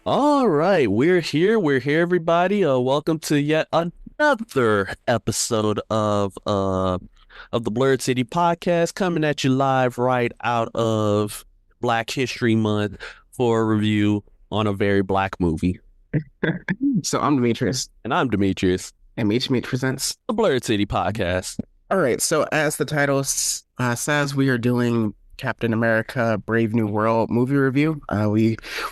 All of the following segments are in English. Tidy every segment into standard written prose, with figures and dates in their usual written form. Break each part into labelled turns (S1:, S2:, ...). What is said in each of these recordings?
S1: All right, we're here. We're here, everybody. Welcome to yet another episode of the Blurred City podcast, coming at you live right out of Black History Month for a review on a very black movie.
S2: So I'm Demetrius,
S1: And I'm Demetrius,
S2: and Meet Meet presents.
S1: the Blurred City podcast.
S2: All right, so as the title says, we are doing Captain America: Brave New World movie review.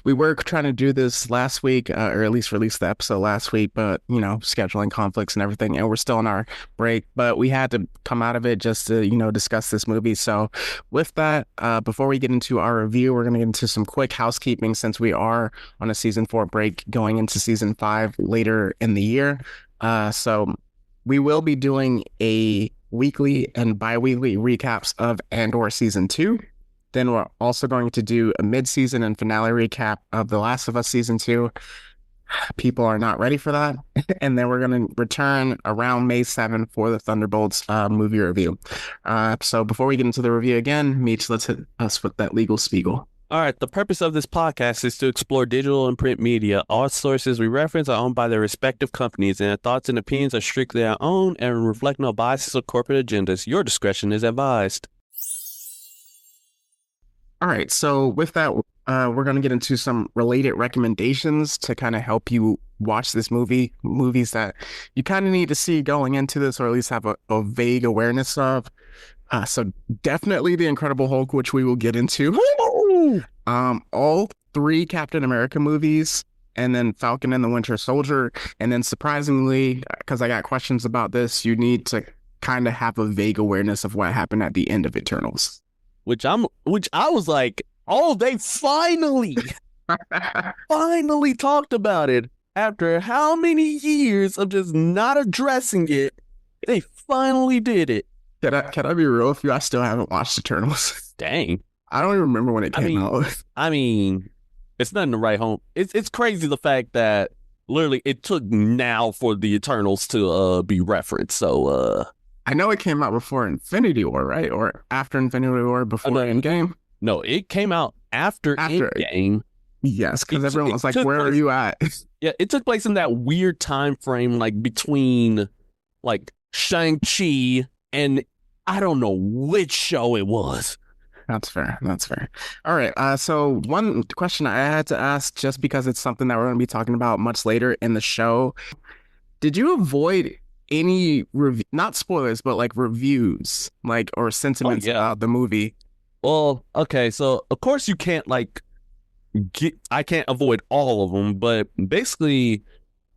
S2: We were trying to do this last week, or at least release the episode last week, but scheduling conflicts and everything, and we're still on our break. But we had to come out of it just to discuss this movie. So with that, before we get into our review, we're gonna get into some quick housekeeping since we are on a season 4 break, going into season 5 later in the year. So we will be doing a weekly and bi-weekly recaps of Andor season 2. Then we're also going to do a mid-season and finale recap of The Last of Us season 2. People are not ready for that. And then we're going to return around May 7th for the Thunderbolts movie review. So before we get into the review again, Meech, let's hit us with that legal spiegel.
S1: All right, the purpose of this podcast is to explore digital and print media. All sources we reference are owned by their respective companies, and our thoughts and opinions are strictly our own and reflect no biases or corporate agendas. Your discretion is advised.
S2: All right, so with that, we're going to get into some related recommendations to kind of help you watch this movie, movies that you kind of need to see going into this, or at least have a vague awareness of. So definitely The Incredible Hulk, which we will get into. All 3 Captain America movies, and then Falcon and the Winter Soldier. And then surprisingly, because I got questions about this, you need to kind of have a vague awareness of what happened at the end of Eternals.
S1: Which I was like, oh, they finally talked about it after how many years of just not addressing it. They finally did it.
S2: Can I be real with you? I still haven't watched Eternals.
S1: Dang.
S2: I don't even remember when it came out.
S1: I mean, it's nothing to write home. It's crazy the fact that literally it took now for the Eternals to be referenced. So
S2: I know it came out before Infinity War, right? Or after Infinity War, before Endgame?
S1: No, it came out after Endgame.
S2: Yes, because everyone was like, where are you at?
S1: Yeah, it took place in that weird time frame, like between like Shang-Chi and I don't know which show it was.
S2: That's fair. All right. So one question I had to ask, just because it's something that we're going to be talking about much later in the show. Did you avoid any not spoilers, but like reviews, like, or sentiments about the movie?
S1: Well, okay. So of course you can't I can't avoid all of them, but basically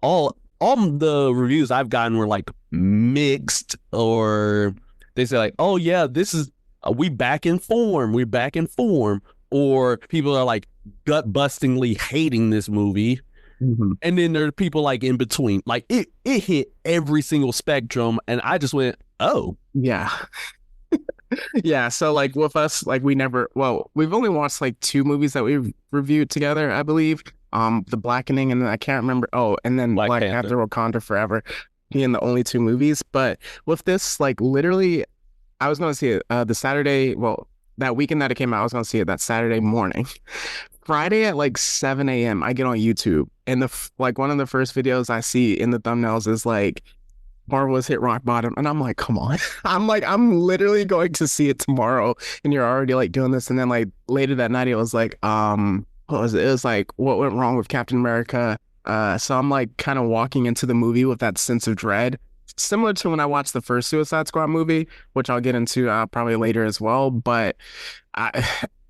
S1: all the reviews I've gotten were like mixed, or they say like, oh yeah, this is, we're back in form, or people are like gut-bustingly hating this movie.
S2: Mm-hmm.
S1: And then there are people like in between. Like it hit every single spectrum, and I just went, oh.
S2: Yeah. Yeah, so like with us, like we've only watched like 2 movies that we've reviewed together, I believe. The Blackening, and then I can't remember, and then Black Panther: Wakanda Forever being the only 2 movies. But with this, like literally, I was going to see it the Saturday, that weekend that it came out, I was going to see it that Saturday morning. Friday at like 7 a.m. I get on YouTube, and one of the first videos I see in the thumbnails is like, Marvel has hit rock bottom, and I'm like, come on. I'm literally going to see it tomorrow, and you're already like doing this. And then like later that night, it was like, what was it? It was like, what went wrong with Captain America? So I'm like kind of walking into the movie with that sense of dread, similar to when I watched the first Suicide Squad movie, which I'll get into probably later as well. But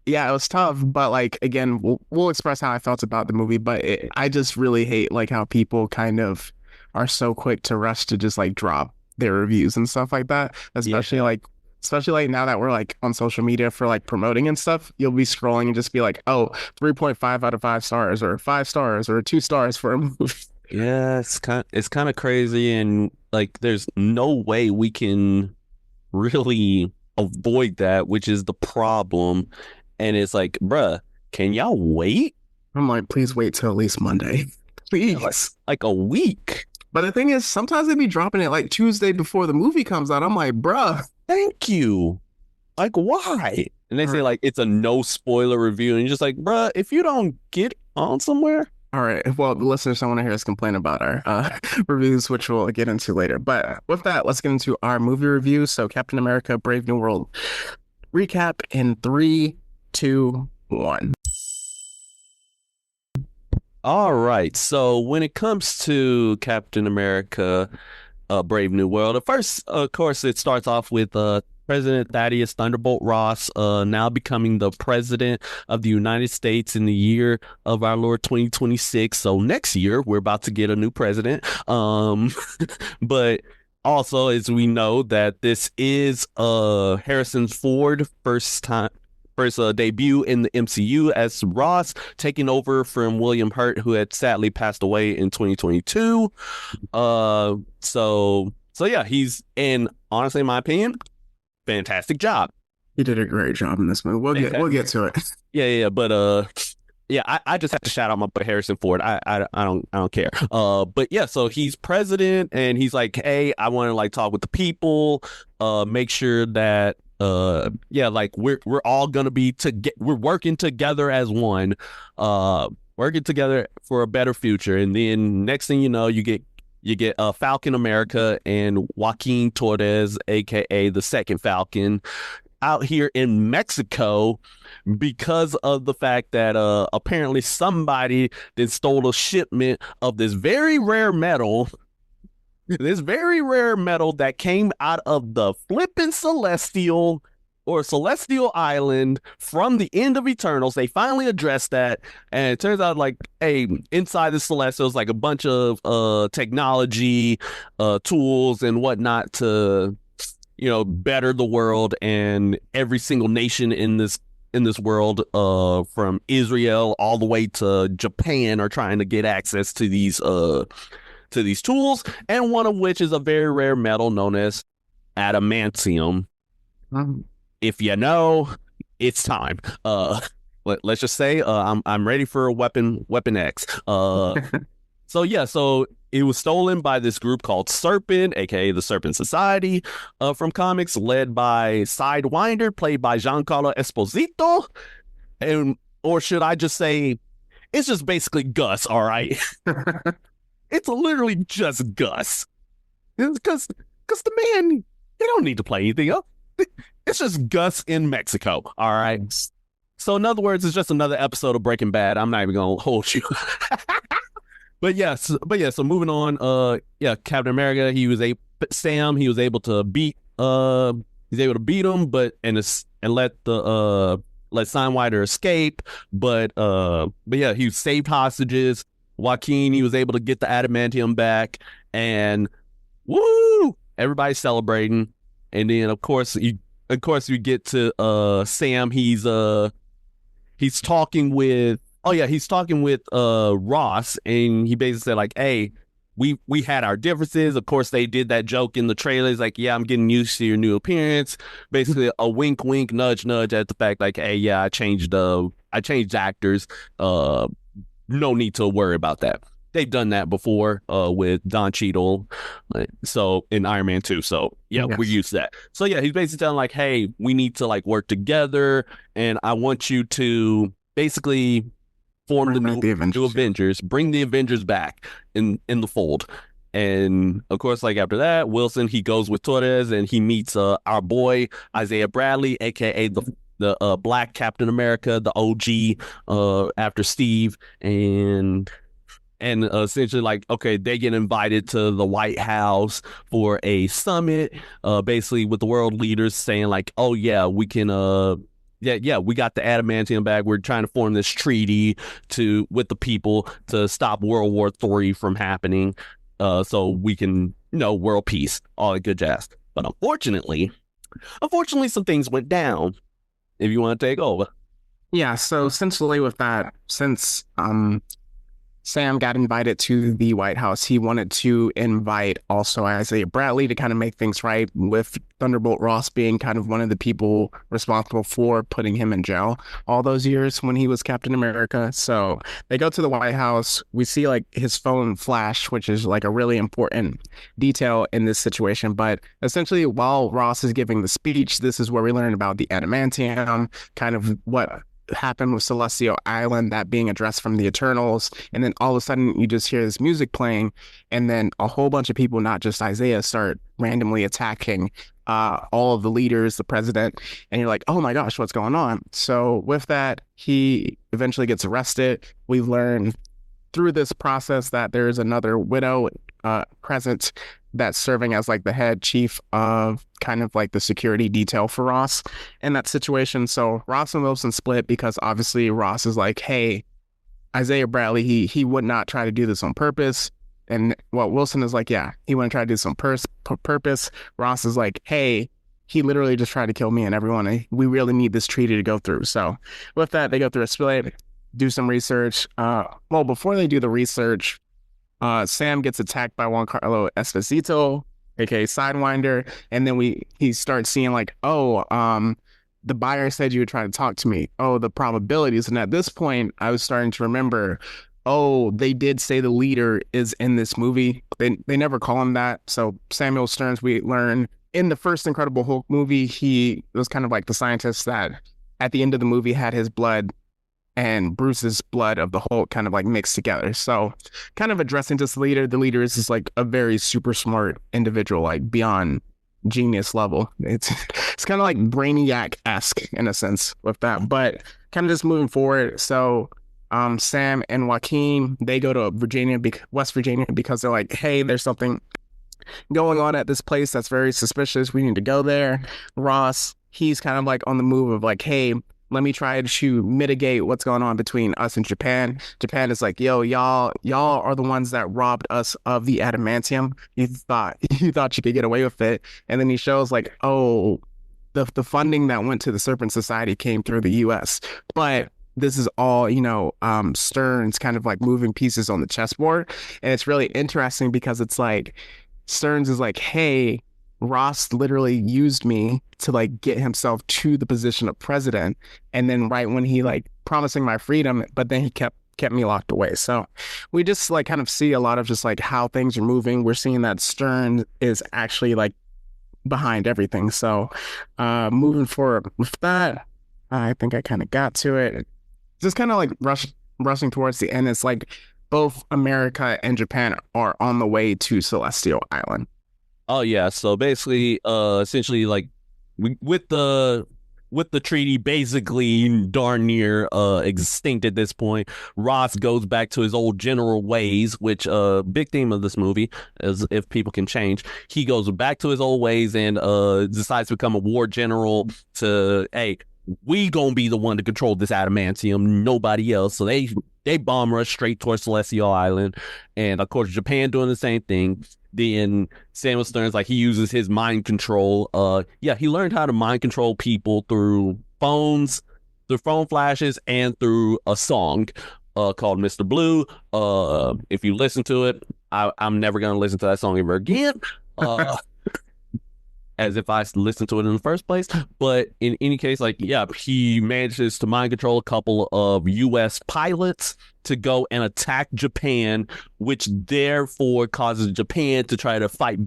S2: yeah, it was tough. But like, again, we'll express how I felt about the movie. But I just really hate like how people kind of are so quick to rush to just like drop their reviews and stuff like that. Especially like now that we're like on social media for like promoting and stuff, you'll be scrolling and just be like, oh, 3.5 out of 5 stars, or 5 stars, or 2 stars for a movie.
S1: Yeah, it's kind of crazy, and like there's no way we can really avoid that, which is the problem. And it's like, bruh, can y'all wait?
S2: I'm like, please wait till at least Monday. Please.
S1: Like a week.
S2: But the thing is, sometimes they be dropping it like Tuesday before the movie comes out. I'm like, bruh.
S1: Thank you. Like, why? And they say like it's a no spoiler review, and you're just like, bruh, if you don't get on somewhere.
S2: All right. Well, the listeners don't want to hear us complain about our reviews, which we'll get into later. But with that, let's get into our movie review. So, Captain America: Brave New World recap in 3, 2, 1.
S1: All right. So when it comes to Captain America, Brave New World, at first, of course, it starts off with President Thaddeus Thunderbolt Ross now becoming the president of the United States in the year of our Lord 2026. So next year, we're about to get a new president. But also, as we know, that this is Harrison Ford first debut in the MCU as Ross, taking over from William Hurt, who had sadly passed away in 2022. So yeah, he's, and honestly, in my opinion, fantastic job.
S2: He did a great job in this movie. We'll get to it.
S1: Yeah, but I just have to shout out my boy Harrison Ford. I don't care. But yeah, so he's president, and he's like, hey, I want to like talk with the people, make sure that like we're all gonna be we're working together as one, working together for a better future. And then next thing you know, you get Falcon America and Joaquin Torres, aka the second Falcon, out here in Mexico because of the fact that apparently somebody then stole a shipment of this very rare metal. This very rare metal that came out of the flippin' Celestial Island from the end of Eternals. They finally addressed that, and it turns out like, hey, inside the Celestial is like a bunch of technology, tools and whatnot to, better the world, and every single nation in this world, from Israel all the way to Japan, are trying to get access to these tools, and one of which is a very rare metal known as adamantium. If you know, it's time. Let's just say I'm ready for Weapon X. So it was stolen by this group called Serpent, aka the Serpent Society, from comics, led by Sidewinder, played by Giancarlo Esposito, or should I just say, it's just basically Gus. All right. It's literally just Gus. Because the man, you don't need to play anything else. It's just Gus in Mexico. All right. So in other words, it's just another episode of Breaking Bad. I'm not even gonna hold you. But so moving on. Captain America, he was able to beat him, but let Sidewinder escape. But yeah, he saved hostages. Joaquin, he was able to get the adamantium back, and woo! Everybody's celebrating. And then of course you get to Sam. He's talking with Ross, and he basically said like, hey, we had our differences. Of course, they did that joke in the trailers, like, yeah, I'm getting used to your new appearance. Basically a wink, wink, nudge, nudge at the fact like, hey, yeah, I changed actors. No need to worry about that. They've done that before with Don Cheadle, so in Iron Man 2. So yeah, yes. We're used to that. So yeah, he's basically telling like, hey, we need to like work together, and I want you to basically form the new Avengers, bring the Avengers back in the fold. And of course, like after that, Wilson, he goes with Torres, and he meets our boy Isaiah Bradley, aka the Black Captain America, the OG, after Steve, and essentially like, okay, they get invited to the White House for a summit, basically with the world leaders saying like, oh yeah, we can we got the adamantium back. We're trying to form this treaty with the people to stop World War III from happening, so we can, world peace, all that good jazz. But unfortunately, some things went down. If you want to take over.
S2: Yeah, so essentially with that, since Sam got invited to the White House, he wanted to invite also Isaiah Bradley to kind of make things right, with Thunderbolt Ross being kind of one of the people responsible for putting him in jail all those years when he was Captain America. So they go to the White House. We see like his phone flash, which is like a really important detail in this situation. But essentially, while Ross is giving the speech, this is where we learn about the adamantium, kind of what happened with Celestial Island, that being addressed from the Eternals, and then all of a sudden you just hear this music playing, and then a whole bunch of people, not just Isaiah, start randomly attacking all of the leaders, the president, and you're like, oh my gosh, what's going on? So with that, he eventually gets arrested. We learn through this process that there's another widow present that's serving as like the head chief of kind of like the security detail for Ross in that situation. So Ross and Wilson split because obviously Ross is like, hey, Isaiah Bradley, he would not try to do this on purpose. And well, Wilson is like, yeah, he wouldn't try to do this on purpose. Ross is like, hey, he literally just tried to kill me and everyone. We really need this treaty to go through. So with that, they go through a split, do some research. Well, before they do the research, Sam gets attacked by Juan Carlo Esposito, aka Sidewinder, and then he starts seeing like, oh, the buyer said you would try to talk to me. Oh, the probabilities. And at this point, I was starting to remember, oh, they did say the leader is in this movie. They never call him that. So Samuel Stearns, we learn in the first Incredible Hulk movie, he was kind of like the scientist that at the end of the movie had his blood and Bruce's blood of the Hulk kind of like mixed together. So kind of addressing this leader, the leader is just like a very super smart individual, like beyond genius level. It's kind of like Brainiac-esque in a sense with that, but kind of just moving forward. So Sam and Joaquin, they go to West Virginia because they're like, hey, there's something going on at this place that's very suspicious. We need to go there. Ross, he's kind of like on the move of like, hey, let me try to mitigate what's going on between us and Japan. Japan is like, yo, y'all are the ones that robbed us of the adamantium. You thought you could get away with it. And then he shows like, oh, the funding that went to the Serpent Society came through the US. But this is all, Stearns kind of like moving pieces on the chessboard. And it's really interesting because it's like Stearns is like, hey, Ross literally used me to like get himself to the position of president. And then right when he like promising my freedom, but then he kept me locked away. So we just like kind of see a lot of just like how things are moving. We're seeing that Stern is actually like behind everything. So moving forward with that, I think I kind of got to it. Just kind of like rushing towards the end. It's like both America and Japan are on the way to Celestial Island.
S1: Oh yeah, so basically, essentially, like with the treaty basically darn near extinct at this point, Ross goes back to his old general ways, which big theme of this movie is if people can change. He goes back to his old ways and decides to become a war general to, hey, we gonna be the one to control this adamantium, nobody else. So they bomb rush straight towards Celestial Island, and of course Japan doing the same thing. Then Samuel Stearns, like, he uses his mind control. He learned how to mind control people through phone flashes, and through a song called Mr. Blue. If you listen to it, I'm never gonna listen to that song ever again. As if I listened to it in the first place. But in any case, like, yeah, he manages to mind control a couple of U.S. pilots to go and attack Japan, which therefore causes Japan to try to fight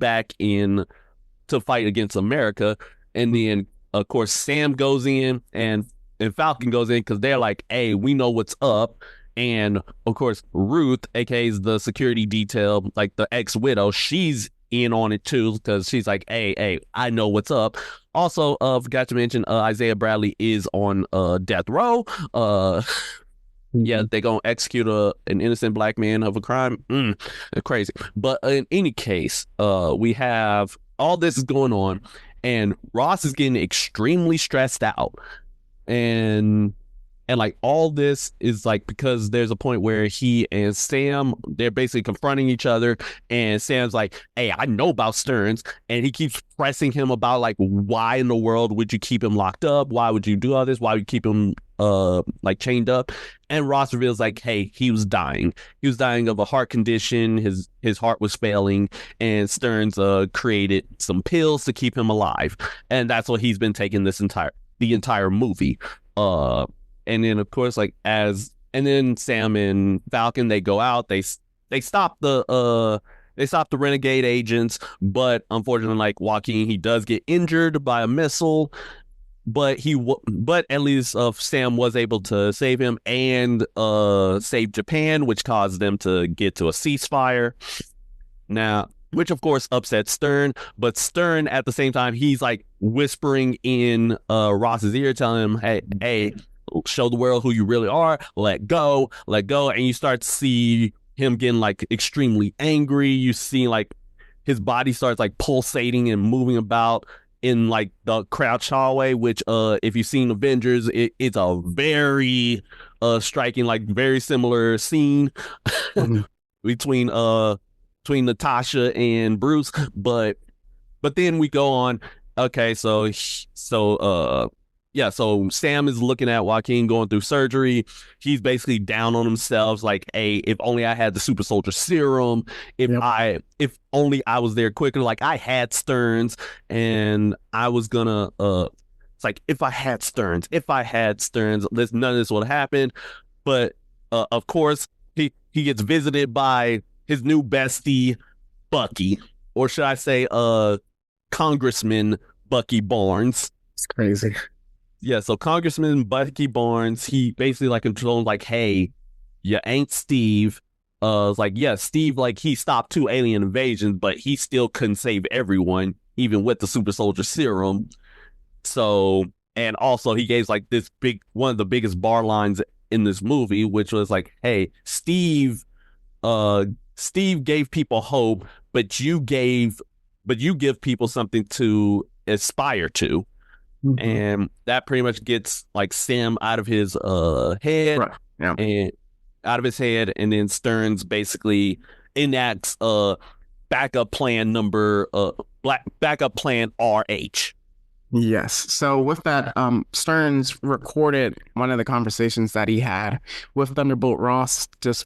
S1: against America. And then, of course, Sam goes in and Falcon goes in because they're like, hey, we know what's up. And, of course, Ruth, aka the security detail, like the ex-widow, she's in on it too because she's like, hey, I know what's up. Also, forgot to mention Isaiah Bradley is on death row. Yeah, they're gonna execute an innocent black man of a crime. Crazy. But in any case, we have all this is going on, and Ross is getting extremely stressed out, and like all this is like because there's a point where he and Sam, they're basically confronting each other, and Sam's like, hey, I know about Stearns, and he keeps pressing him about like, why in the world would you keep him locked up? Why would you do all this? Why would you keep him like chained up? And Ross reveals like, hey, he was dying. He was dying of a heart condition. His heart was failing, and Stearns created some pills to keep him alive, and that's what he's been taking the entire movie. And then, of course, and then Sam and Falcon, they go out, they stop the renegade agents, but unfortunately, like, Joaquin, he does get injured by a missile. but at least Sam was able to save him and save Japan, which caused them to get to a ceasefire. Now, which of course upsets Stern, but Stern at the same time he's like whispering in Ross's ear, telling him, hey, show the world who you really are, let go, and you start to see him getting like extremely angry. You see like his body starts like pulsating and moving about in like the crouch hallway, which if you've seen Avengers, it's a very striking, like very similar scene between Natasha and Bruce. But then we go on. Okay, so Sam is looking at Joaquin going through surgery. He's basically down on himself, like, hey, if only I had the super soldier serum, if only I was there quicker, like I had Stearns and I was gonna it's like if I had Stearns, this none of this would happen. But of course he gets visited by his new bestie, Bucky, or should I say Congressman Bucky Barnes.
S2: It's crazy.
S1: Yeah, so Congressman Bucky Barnes, he basically like controls like, hey, you ain't Steve. It's like, yeah, Steve, like he stopped 2 alien invasions, but he still couldn't save everyone, even with the super soldier serum. So, and also he gave like this one of the biggest bar lines in this movie, which was like, hey, Steve gave people hope, but you give people something to aspire to. And that pretty much gets like Sam out of his head,
S2: right. Yeah.
S1: And out of his head, and then Stearns basically enacts backup plan RH.
S2: Yes. So with that, Stearns recorded one of the conversations that he had with Thunderbolt Ross, just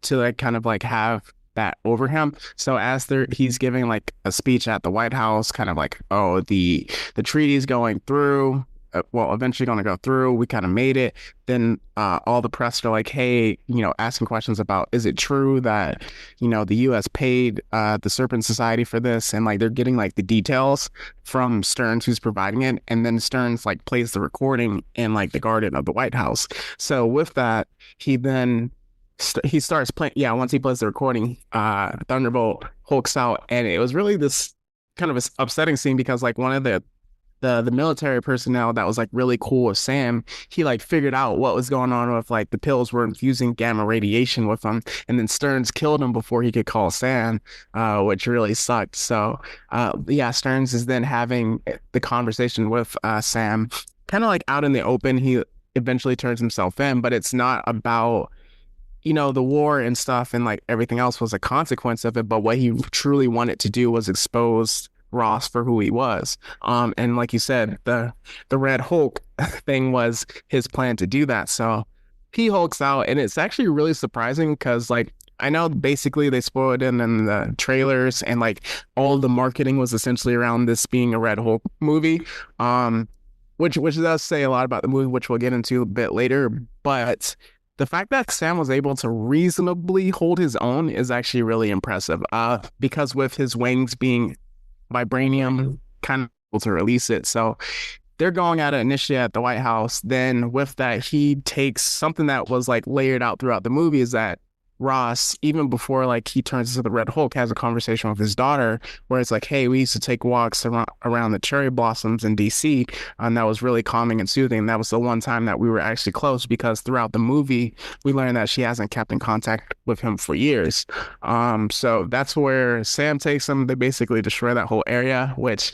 S2: to like kind of like have that over him. So as he's giving like a speech at the White House, kind of like, oh, the treaty is going through, eventually going to go through. We kind of made it. Then all the press are like, hey, asking questions about, is it true that, the U.S. paid the Serpent Society for this? And like they're getting like the details from Stearns, who's providing it. And then Stearns like plays the recording in like the garden of the White House. So with that, he starts playing. Yeah, once he plays the recording, Thunderbolt hulks out, and it was really this kind of upsetting scene because like one of the military personnel that was like really cool with Sam, he like figured out what was going on with like the pills were infusing gamma radiation with him, and then Stearns killed him before he could call Sam, which really sucked. So Stearns is then having the conversation with Sam, kind of like out in the open. He eventually turns himself in, but it's not about the war and stuff, and like everything else was a consequence of it. But what he truly wanted to do was expose Ross for who he was. And like you said, the Red Hulk thing was his plan to do that. So he hulks out, and it's actually really surprising because like I know basically they spoiled it in the trailers, and like all the marketing was essentially around this being a Red Hulk movie. Which does say a lot about the movie, which we'll get into a bit later. But the fact that Sam was able to reasonably hold his own is actually really impressive. Because with his wings being vibranium, kind of able to release it. So they're going at it initially at the White House. Then with that, he takes something that was like layered out throughout the movie, is that Ross, even before like he turns into the Red Hulk, has a conversation with his daughter where it's like, hey, we used to take walks around the cherry blossoms in DC, and that was really calming and soothing. And that was the one time that we were actually close, because throughout the movie we learned that she hasn't kept in contact with him for years. So that's where Sam takes him. They basically destroy that whole area, which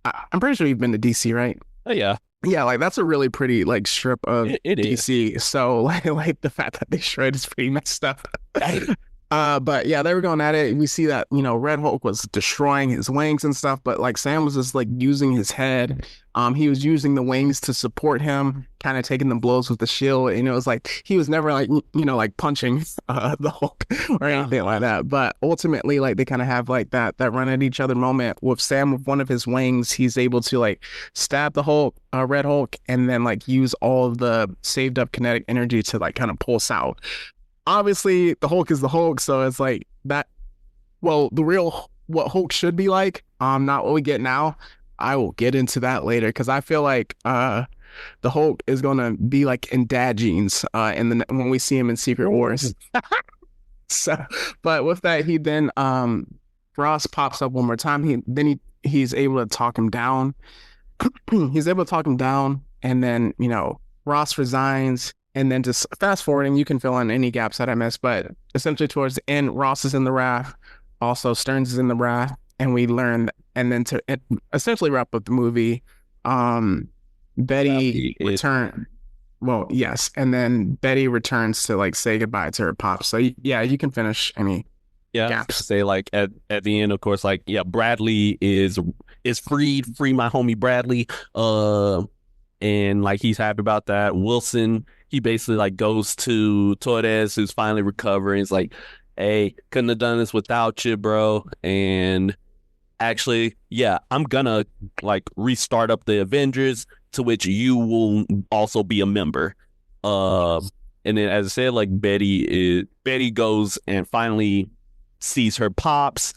S2: I'm pretty sure you've been to DC, right?
S1: Oh yeah.
S2: Yeah, like that's a really pretty like strip of
S1: it
S2: DC.
S1: Is.
S2: So like the fact that they destroyed is pretty messed up. But yeah, they were going at it. We see that, Red Hulk was destroying his wings and stuff, but like Sam was just like using his head. He was using the wings to support him, kind of taking the blows with the shield. And it was like he was never like, like punching the Hulk or anything like that. But ultimately, like they kind of have like that run at each other moment with Sam with one of his wings. He's able to like stab the Hulk, Red Hulk, and then like use all of the saved up kinetic energy to like kind of pulse out. Obviously, the Hulk is the Hulk, so it's like that. Well, the real what Hulk should be like, not what we get now. I will get into that later because I feel like the Hulk is gonna be like in dad jeans in the when we see him in Secret Wars. So, but with that, he then Ross pops up one more time. He's able to talk him down. He's able to talk him down, and then Ross resigns. And then just fast forwarding, you can fill in any gaps that I missed. But essentially, towards the end, Ross is in the raft. Also, Stearns is in the raft, and we learn. And then to essentially wrap up the movie, Betty return. Well, yes, and then Betty returns to like say goodbye to her pops. So yeah, you can finish any gaps.
S1: Say like at the end, of course, like Bradley is freed, free my homie Bradley. And like he's happy about that. Wilson, he basically like goes to Torres, who's finally recovering. He's like, hey, couldn't have done this without you, bro. And actually, I'm gonna like restart up the Avengers, to which you will also be a member. And then, as I said, like Betty goes and finally sees her pops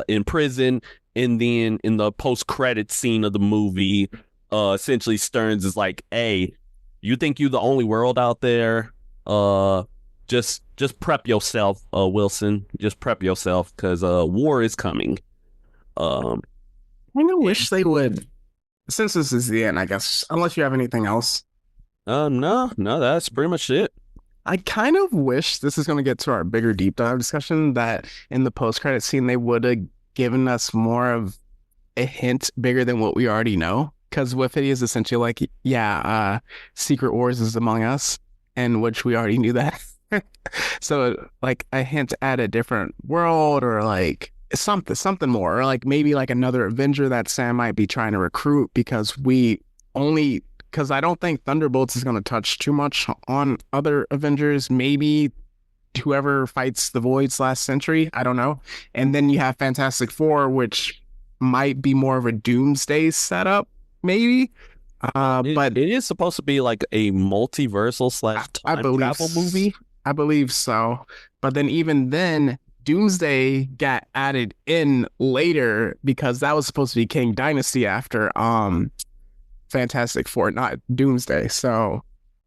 S1: in prison, and then in the post-credit scene of the movie, essentially Stearns is like, hey, you think you're the only world out there? Just prep yourself, Wilson. Just prep yourself, because war is coming. I
S2: kind of wish they would, since this is the end, I guess, unless you have anything else.
S1: No, that's pretty much it.
S2: I kind of wish, this is going to get to our bigger deep dive discussion, that in the post-credit scene, they would have given us more of a hint bigger than what we already know. Because with it is essentially like, Secret Wars is among us, in which we already knew that. So like a hint at a different world, or like something more, or like maybe like another Avenger that Sam might be trying to recruit, because I don't think Thunderbolts is going to touch too much on other Avengers. Maybe whoever fights the Voids last century, I don't know. And then you have Fantastic Four, which might be more of a Doomsday setup, maybe. But
S1: it is supposed to be like a multiversal / time travel movie.
S2: I believe so. But then even then, Doomsday got added in later, because that was supposed to be King Dynasty after Fantastic Four, not Doomsday. So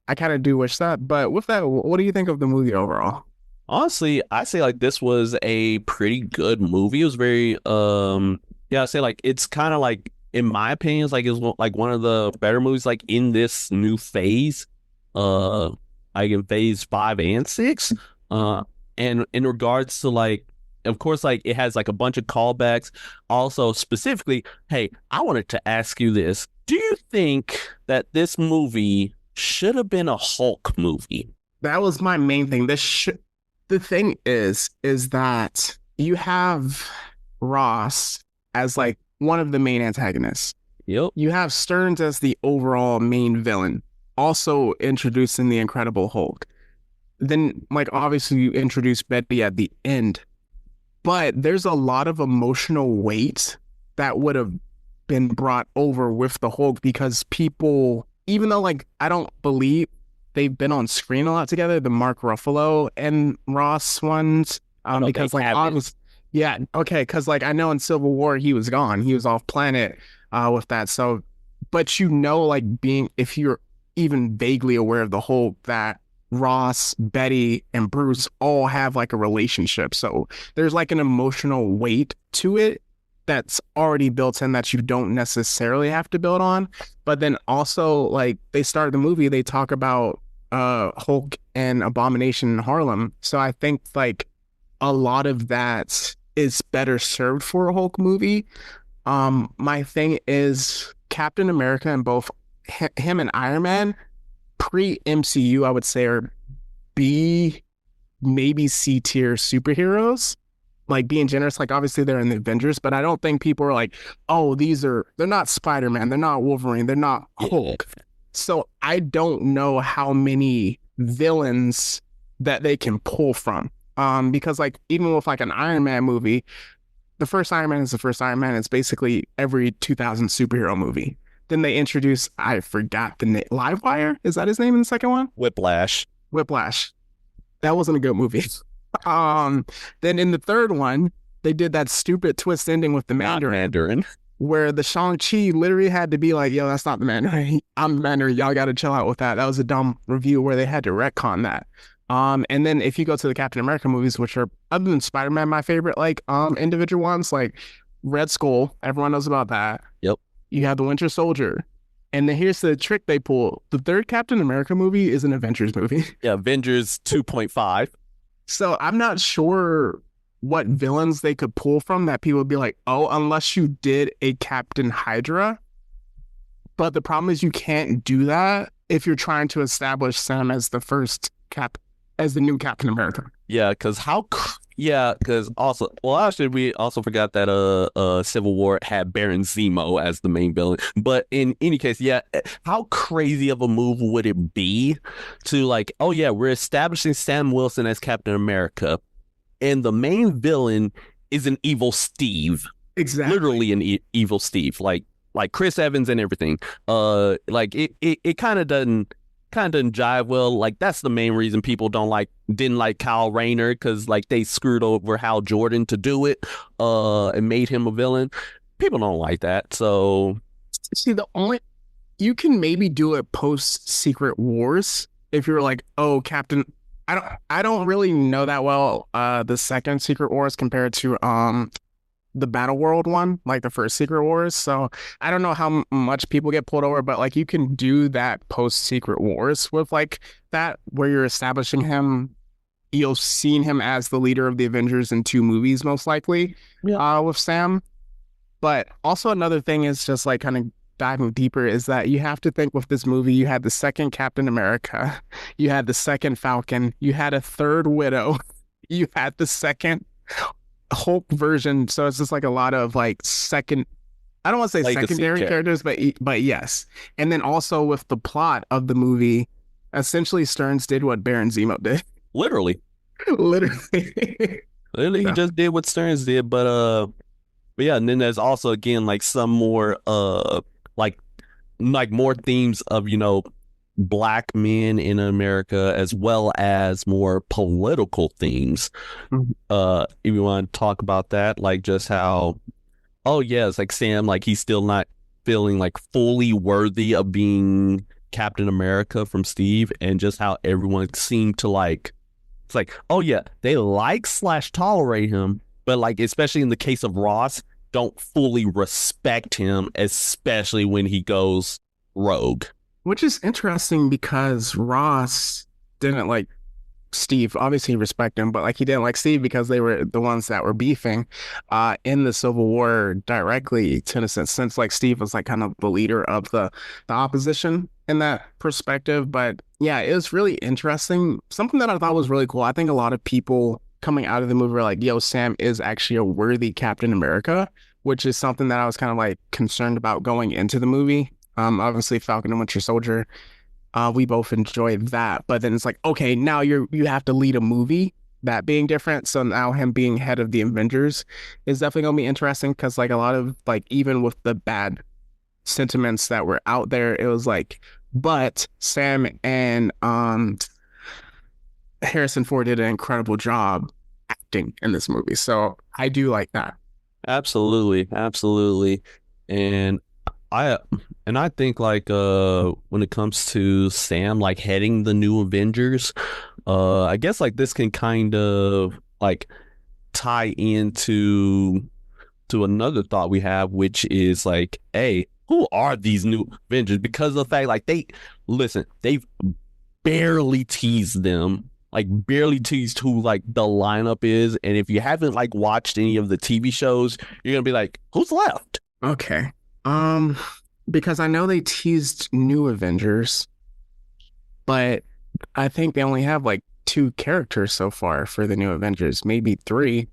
S2: I kind of do wish that. But with that, what do you think of the movie overall?
S1: Honestly, I say like this was a pretty good movie. It was very I say like it's kind of like, in my opinion, it's like it's like one of the better movies like in this new phase. Like in phase 5 and 6. And in regards to like, of course, like it has like a bunch of callbacks. Also, specifically, hey, I wanted to ask you this. Do you think that this movie should have been a Hulk movie?
S2: That was my main thing. The thing is that you have Ross as like one of the main antagonists.
S1: Yep.
S2: You have Stearns as the overall main villain, also introducing the Incredible Hulk. Then, like, obviously you introduce Betty at the end, but there's a lot of emotional weight that would have been brought over with the Hulk, because people, even though like I don't believe they've been on screen a lot together, the Mark Ruffalo and Ross ones, because like because like I know in Civil War he was gone, he was off planet with that. So, but like if you're even vaguely aware of the Hulk, that Ross, Betty, and Bruce all have like a relationship. So there's like an emotional weight to it that's already built in that you don't necessarily have to build on. But then also, like, they start the movie, they talk about Hulk and Abomination in Harlem. So I think like a lot of that is better served for a Hulk movie. My thing is Captain America and both him and Iron Man, pre-MCU, I would say, are B, maybe C tier superheroes. Like, being generous, like obviously they're in the Avengers, but I don't think people are like, oh, they're not Spider-Man, they're not Wolverine, they're not Hulk. So I don't know how many villains that they can pull from. Because like even with like an Iron Man movie, the first Iron Man is the first Iron Man. It's basically every 2000 superhero movie. Then they introduce, I forgot the name, Livewire? Is that his name in the second one?
S1: Whiplash.
S2: That wasn't a good movie. Then in the third one, they did that stupid twist ending with the Mandarin. where the Shang-Chi literally had to be like, yo, that's not the Mandarin. I'm the Mandarin. Y'all got to chill out with that. That was a dumb review where they had to retcon that. And then if you go to the Captain America movies, which are other than Spider-Man, my favorite, like, individual ones, like Red Skull, everyone knows about that.
S1: Yep.
S2: You have the Winter Soldier. And then here's the trick they pull. The third Captain America movie is an Avengers movie.
S1: Yeah, Avengers 2.5.
S2: So I'm not sure what villains they could pull from that people would be like, oh, unless you did a Captain Hydra. But the problem is you can't do that if you're trying to establish Sam as the first as the new Captain America.
S1: Yeah, because also, well, actually, we also forgot that Civil War had Baron Zemo as the main villain. But in any case, yeah, how crazy of a move would it be to like, oh yeah, we're establishing Sam Wilson as Captain America, and the main villain is an evil Steve,
S2: Exactly.
S1: literally an evil Steve, like Chris Evans and everything. Like it kind of doesn't jive well. Like that's the main reason people didn't like Kyle Rayner, because like they screwed over Hal Jordan to do it and made him a villain. People don't like that. So
S2: See, you can maybe do it post Secret Wars if you're like, oh, Captain. I don't really know that well the second Secret Wars compared to the Battle World one, like the first Secret Wars. So I don't know how much people get pulled over, but like you can do that post Secret Wars with like that, where you're establishing him. You'll seen him as the leader of the Avengers in 2 movies, most likely, with Sam. But also another thing is just like kind of diving deeper is that you have to think with this movie, you had the second Captain America, you had the second Falcon, you had a third Widow, you had the second Hulk version. So it's just like a lot of like I don't want to say
S1: legacy
S2: secondary characters, but yes. And then also with the plot of the movie, essentially Stearns did what Baron Zemo did.
S1: literally,
S2: Literally.
S1: he
S2: Yeah.
S1: just did what Stearns did. But yeah, and then there's also again like some more like more themes of black men in America, as well as more political themes.
S2: Mhm.
S1: If you want to talk about that, like just how, oh yeah, it's like Sam, like he's still not feeling like fully worthy of being Captain America from Steve, and just how everyone seemed to like, it's like, oh yeah, they like / tolerate him, but like especially in the case of Ross, don't fully respect him, especially when he goes rogue.
S2: Which is interesting because Ross didn't like Steve. Obviously, he respected him, but like he didn't like Steve because they were the ones that were beefing in the Civil War directly, to in a sense, since like Steve was like kind of the leader of the opposition in that perspective. But yeah, it was really interesting. Something that I thought was really cool. I think a lot of people coming out of the movie were like, yo, Sam is actually a worthy Captain America, which is something that I was kind of like concerned about going into the movie. Obviously Falcon and Winter Soldier, we both enjoyed that. But then it's like, okay, now you have to lead a movie, that being different. So now him being head of the Avengers is definitely gonna be interesting, because like a lot of like, even with the bad sentiments that were out there, it was like, but Sam and Harrison Ford did an incredible job acting in this movie. So I do like that.
S1: Absolutely, absolutely. And I I think like when it comes to Sam like heading the new Avengers, I guess like this can kind of like tie into another thought we have, which is like, hey, who are these new Avengers? Because of the fact like they've barely teased them, like barely teased who like the lineup is. And if you haven't like watched any of the TV shows, you're gonna be like, who's left?
S2: Okay. Um, because I know they teased new Avengers, but I think they only have like 2 characters so far for the new Avengers, maybe 3.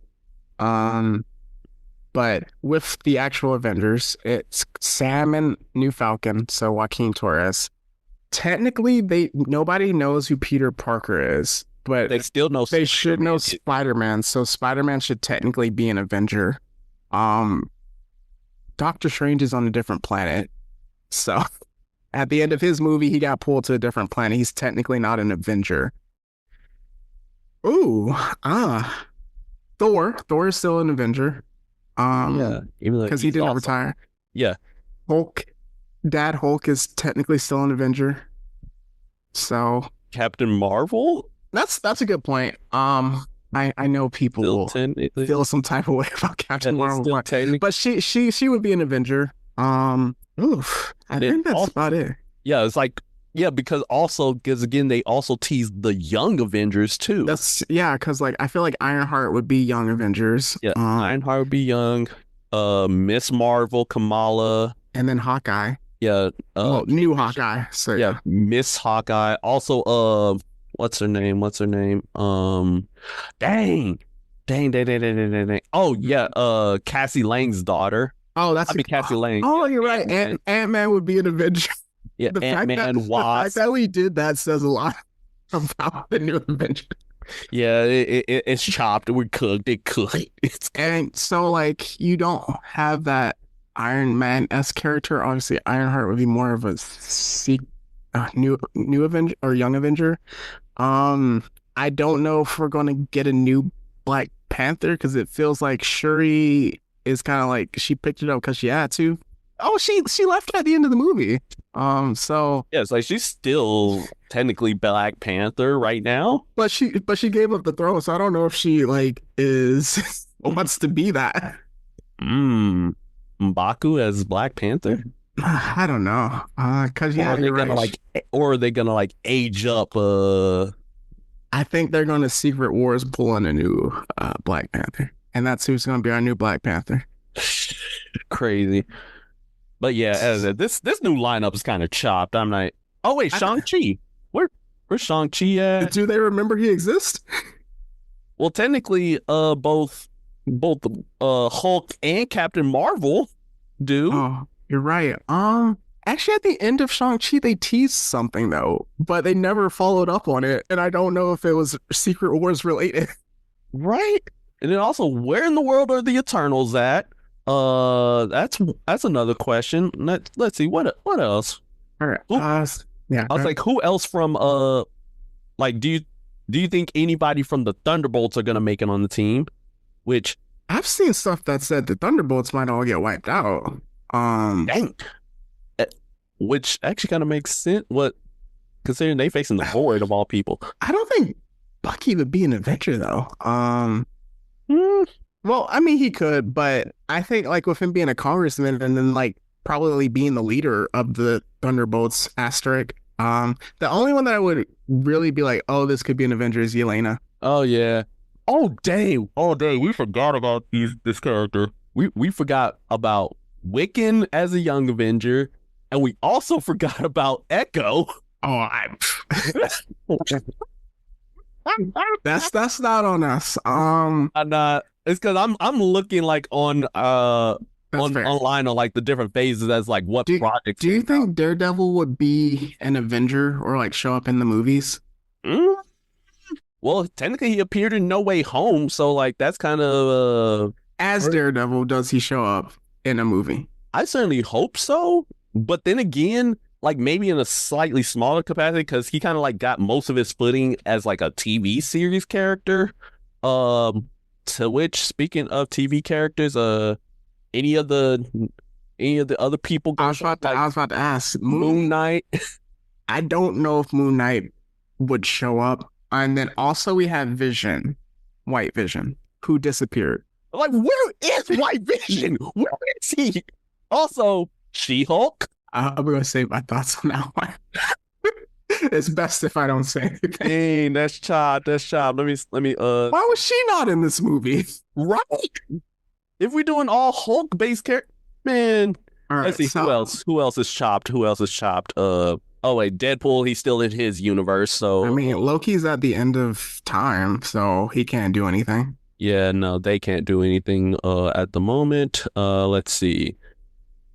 S2: Um, but with the actual Avengers, it's Sam and New Falcon, so Joaquin Torres. Technically, nobody knows who Peter Parker is, but
S1: They still know
S2: they should know
S1: Spider-Man.
S2: Spider-Man, so Spider-Man should technically be an Avenger. Um, Doctor Strange is on a different planet. So at the end of his movie, he got pulled to a different planet. He's technically not an Avenger. Ooh, ah, Thor. Thor is still an Avenger.
S1: Yeah, even though
S2: Because he
S1: he's
S2: didn't
S1: also
S2: retire.
S1: Yeah,
S2: Hulk, Dad Hulk is technically still an Avenger. So
S1: Captain Marvel
S2: that's a good point. I know people
S1: still
S2: will
S1: technically.
S2: feel some type of way about
S1: Yeah,
S2: Captain
S1: he's
S2: Marvel,
S1: still technically.
S2: but she would be an Avenger. Oof, I
S1: It
S2: think that's
S1: also,
S2: about it.
S1: yeah, it's like yeah, because again they also teased the Young Avengers too.
S2: That's yeah, because like I feel like Ironheart would be Young Avengers.
S1: Yeah, Ironheart would be young. Miss Marvel, Kamala.
S2: And then Hawkeye.
S1: Yeah,
S2: Well, new Hawkeye. So
S1: yeah,
S2: yeah.
S1: Miss Hawkeye. Also, what's her name? What's her name? Dang, dang. Oh yeah, Cassie Lang's daughter.
S2: Oh,
S1: I mean Cassie Lang.
S2: oh, you're right. Ant-Man would be an Avenger.
S1: Yeah, Ant-Man,
S2: The fact
S1: Wasp.
S2: that we did that says a lot about the new Avenger.
S1: Yeah, it's chopped. We cooked. It cooked. It's
S2: And so like you don't have that Iron Man-esque character. Obviously, Ironheart would be more of a new Avenger or young Avenger. Um, I don't know if we're gonna get a new Black Panther because it feels like Shuri is kind of like she picked it up because she had to. Oh, she left at the end of the movie. So
S1: yeah, it's like she's still technically Black Panther right now.
S2: but she gave up the throne, so I don't know if she like is wants to be that.
S1: M'Baku as Black Panther.
S2: I don't know. Cause
S1: Or
S2: yeah,
S1: are they
S2: you're
S1: gonna
S2: right.
S1: or are they gonna like age up?
S2: I think they're gonna Secret Wars pull in a new Black Panther, and that's who's gonna be our new Black Panther.
S1: Crazy. But yeah, this new lineup is kind of chopped. I'm like, oh wait, Shang-Chi. Where's Shang-Chi at?
S2: Do they remember he exists?
S1: Well, technically, both Hulk and Captain Marvel do.
S2: Oh, you're right. Actually, at the end of Shang-Chi, they teased something though, but they never followed up on it, and I don't know if it was Secret Wars related.
S1: Right. And then also, where in the world are the Eternals at? That's another question. Let's see what else.
S2: All right.
S1: Who,
S2: Yeah.
S1: I was like, who else from like do you think anybody from the Thunderbolts are gonna make it on the team? Which
S2: I've seen stuff that said the Thunderbolts might all get wiped out.
S1: dang, eh, which actually kind of makes sense. What considering they facing the Void of all people.
S2: I don't think Bucky would be an Avenger though.
S1: Hmm,
S2: Well, I mean he could, but I think like with him being a congressman and then like probably being the leader of the Thunderbolts asterisk. The only one that I would really be like, oh, this could be an Avenger is Yelena.
S1: Oh yeah. Oh dang. We forgot about this character. We forgot about Wiccan as a young Avenger, and we also forgot about Echo.
S2: Oh, that's not on us.
S1: I'm not. It's because I'm looking like on
S2: That's fair.
S1: online on like the different phases as like what projects.
S2: Do you think Daredevil would be an Avenger or like show up in the movies?
S1: Mm, well, technically he appeared in No Way Home, so like that's kind of
S2: As Daredevil, does he show up in a movie?
S1: I certainly hope so. But then again, like maybe in a slightly smaller capacity because he kind of like got most of his footing as like a TV series character. To which speaking of TV characters, any of the any of the other people
S2: I was about to ask.
S1: Moon Knight.
S2: I don't know if Moon Knight would show up. And then also we have Vision, White Vision, who disappeared.
S1: Like, where is White Vision? Where is he? Also, She-Hulk.
S2: I'm gonna save my thoughts on that one. It's best if I don't say anything.
S1: Dang, that's chopped. That's chopped. Let me.
S2: Why was she not in this movie?
S1: Right. If we're doing all Hulk based character, man.
S2: All right,
S1: Let's see who else. Who else is chopped? Who else is chopped? Oh wait, Deadpool. He's still in his universe. So
S2: I mean, Loki's at the end of time, so he can't do anything.
S1: yeah, no, they can't do anything. At the moment. Let's see.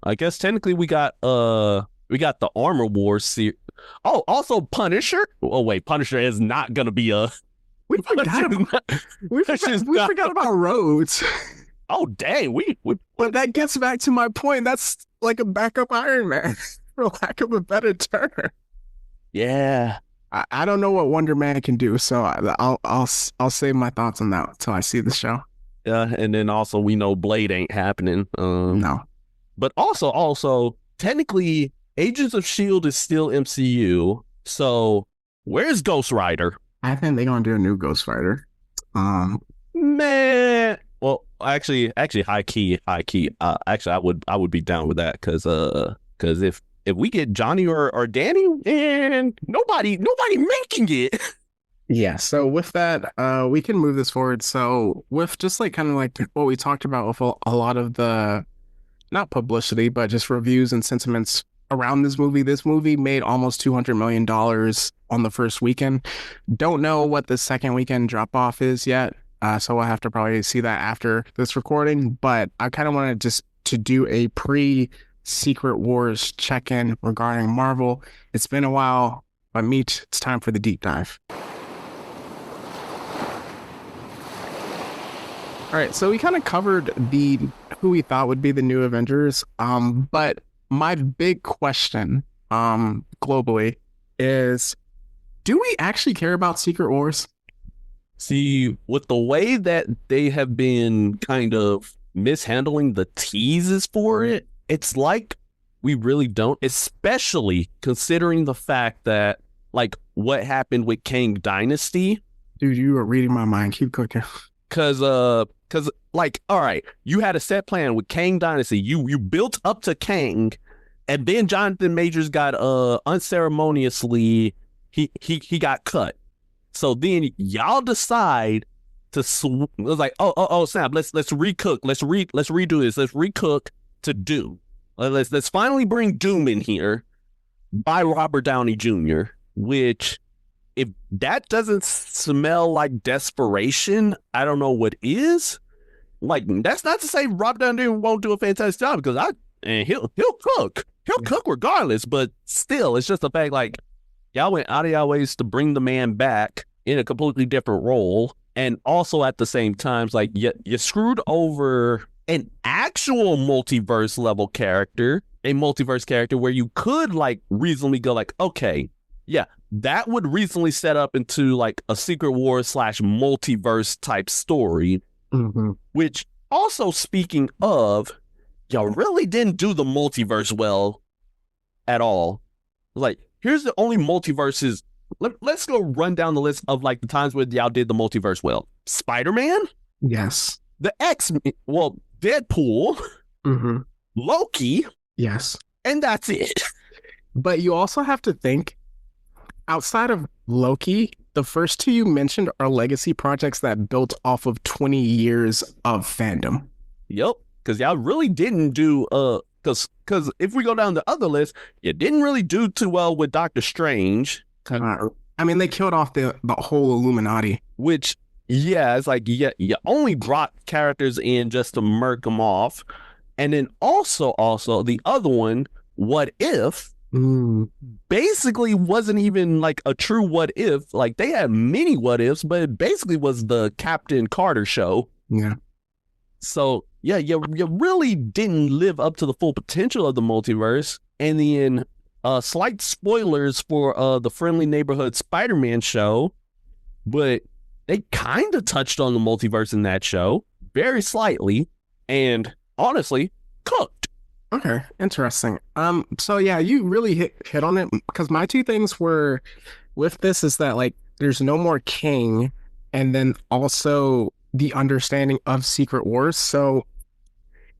S1: I guess technically we got the Armor Wars series. Oh, also Punisher. Oh wait, Punisher is not gonna be a.
S2: We forgot about Rhodes.
S1: Oh dang, we
S2: But that gets back to my point. That's like a backup Iron Man, for lack of a better term.
S1: yeah.
S2: I don't know what Wonder Man can do, so I'll save my thoughts on that until I see the show.
S1: Yeah, and then also we know Blade ain't happening.
S2: No.
S1: But also, technically, Agents of Shield is still MCU. So where's Ghost Rider?
S2: I think they're gonna do a new Ghost Rider.
S1: Man, well, actually, high key. Actually, I would be down with that because if we get Johnny or Danny, and nobody making it.
S2: Yeah, so with that, we can move this forward. So with just like kind of like what we talked about with a lot of the not publicity, but just reviews and sentiments around this movie made almost $200 million on the first weekend. Don't know what the second weekend drop off is yet. So we'll have to probably see that after this recording, but I kind of wanted just to do a pre-Secret Wars check-in regarding Marvel. It's been a while, but it's time for the deep dive. All right, so we kind of covered who we thought would be the new Avengers, but my big question globally is, do we actually care about Secret Wars?
S1: See, with the way that they have been kind of mishandling the teases for it, it's like we really don't, especially considering the fact that, like, what happened with Kang Dynasty.
S2: Dude, you are reading my mind. Keep cooking.
S1: Cause like, all right, you had a set plan with Kang Dynasty. You built up to Kang, and then Jonathan Majors got unceremoniously he got cut. So then y'all decide to it was like, oh snap, let's recook, let's redo this, let's recook to Doom. Let's finally bring Doom in here by Robert Downey Jr., which, if that doesn't smell like desperation, I don't know what is. Like, that's not to say Robert Downey Jr. won't do a fantastic job, because he'll cook. He'll cook regardless, but still, it's just the fact, like, y'all went out of y'all ways to bring the man back in a completely different role, and also at the same time, like, you screwed over an actual multiverse level character, a multiverse character where you could, like, reasonably go like, okay, yeah, that would reasonably set up into like a Secret Wars / multiverse type story.
S2: Mm-hmm.
S1: Which, also speaking of, y'all really didn't do the multiverse well at all. Like, here's the only multiverses. Let's go run down the list of like the times where y'all did the multiverse well. Spider-Man?
S2: Yes.
S1: The X-Men, well, Deadpool,
S2: mm-hmm.
S1: Loki.
S2: Yes.
S1: And that's it.
S2: But you also have to think, outside of Loki, the first two you mentioned are legacy projects that built off of 20 years of fandom.
S1: Yep, because y'all really didn't do, because if we go down the other list, you didn't really do too well with Doctor Strange.
S2: I mean, they killed off the whole Illuminati.
S1: Which, yeah, it's like, yeah, you only brought characters in just to murk them off. And then also, the other one, What If, basically wasn't even like a true what if. Like, they had many what ifs, but it basically was the Captain Carter show.
S2: Yeah.
S1: So yeah, you really didn't live up to the full potential of the multiverse. And then slight spoilers for the Friendly Neighborhood Spider-Man show, but they kind of touched on the multiverse in that show very slightly, and honestly cooked.
S2: Okay, interesting. So yeah, you really hit on it, because my two things were with this is that, like, there's no more King, and then also the understanding of Secret Wars. So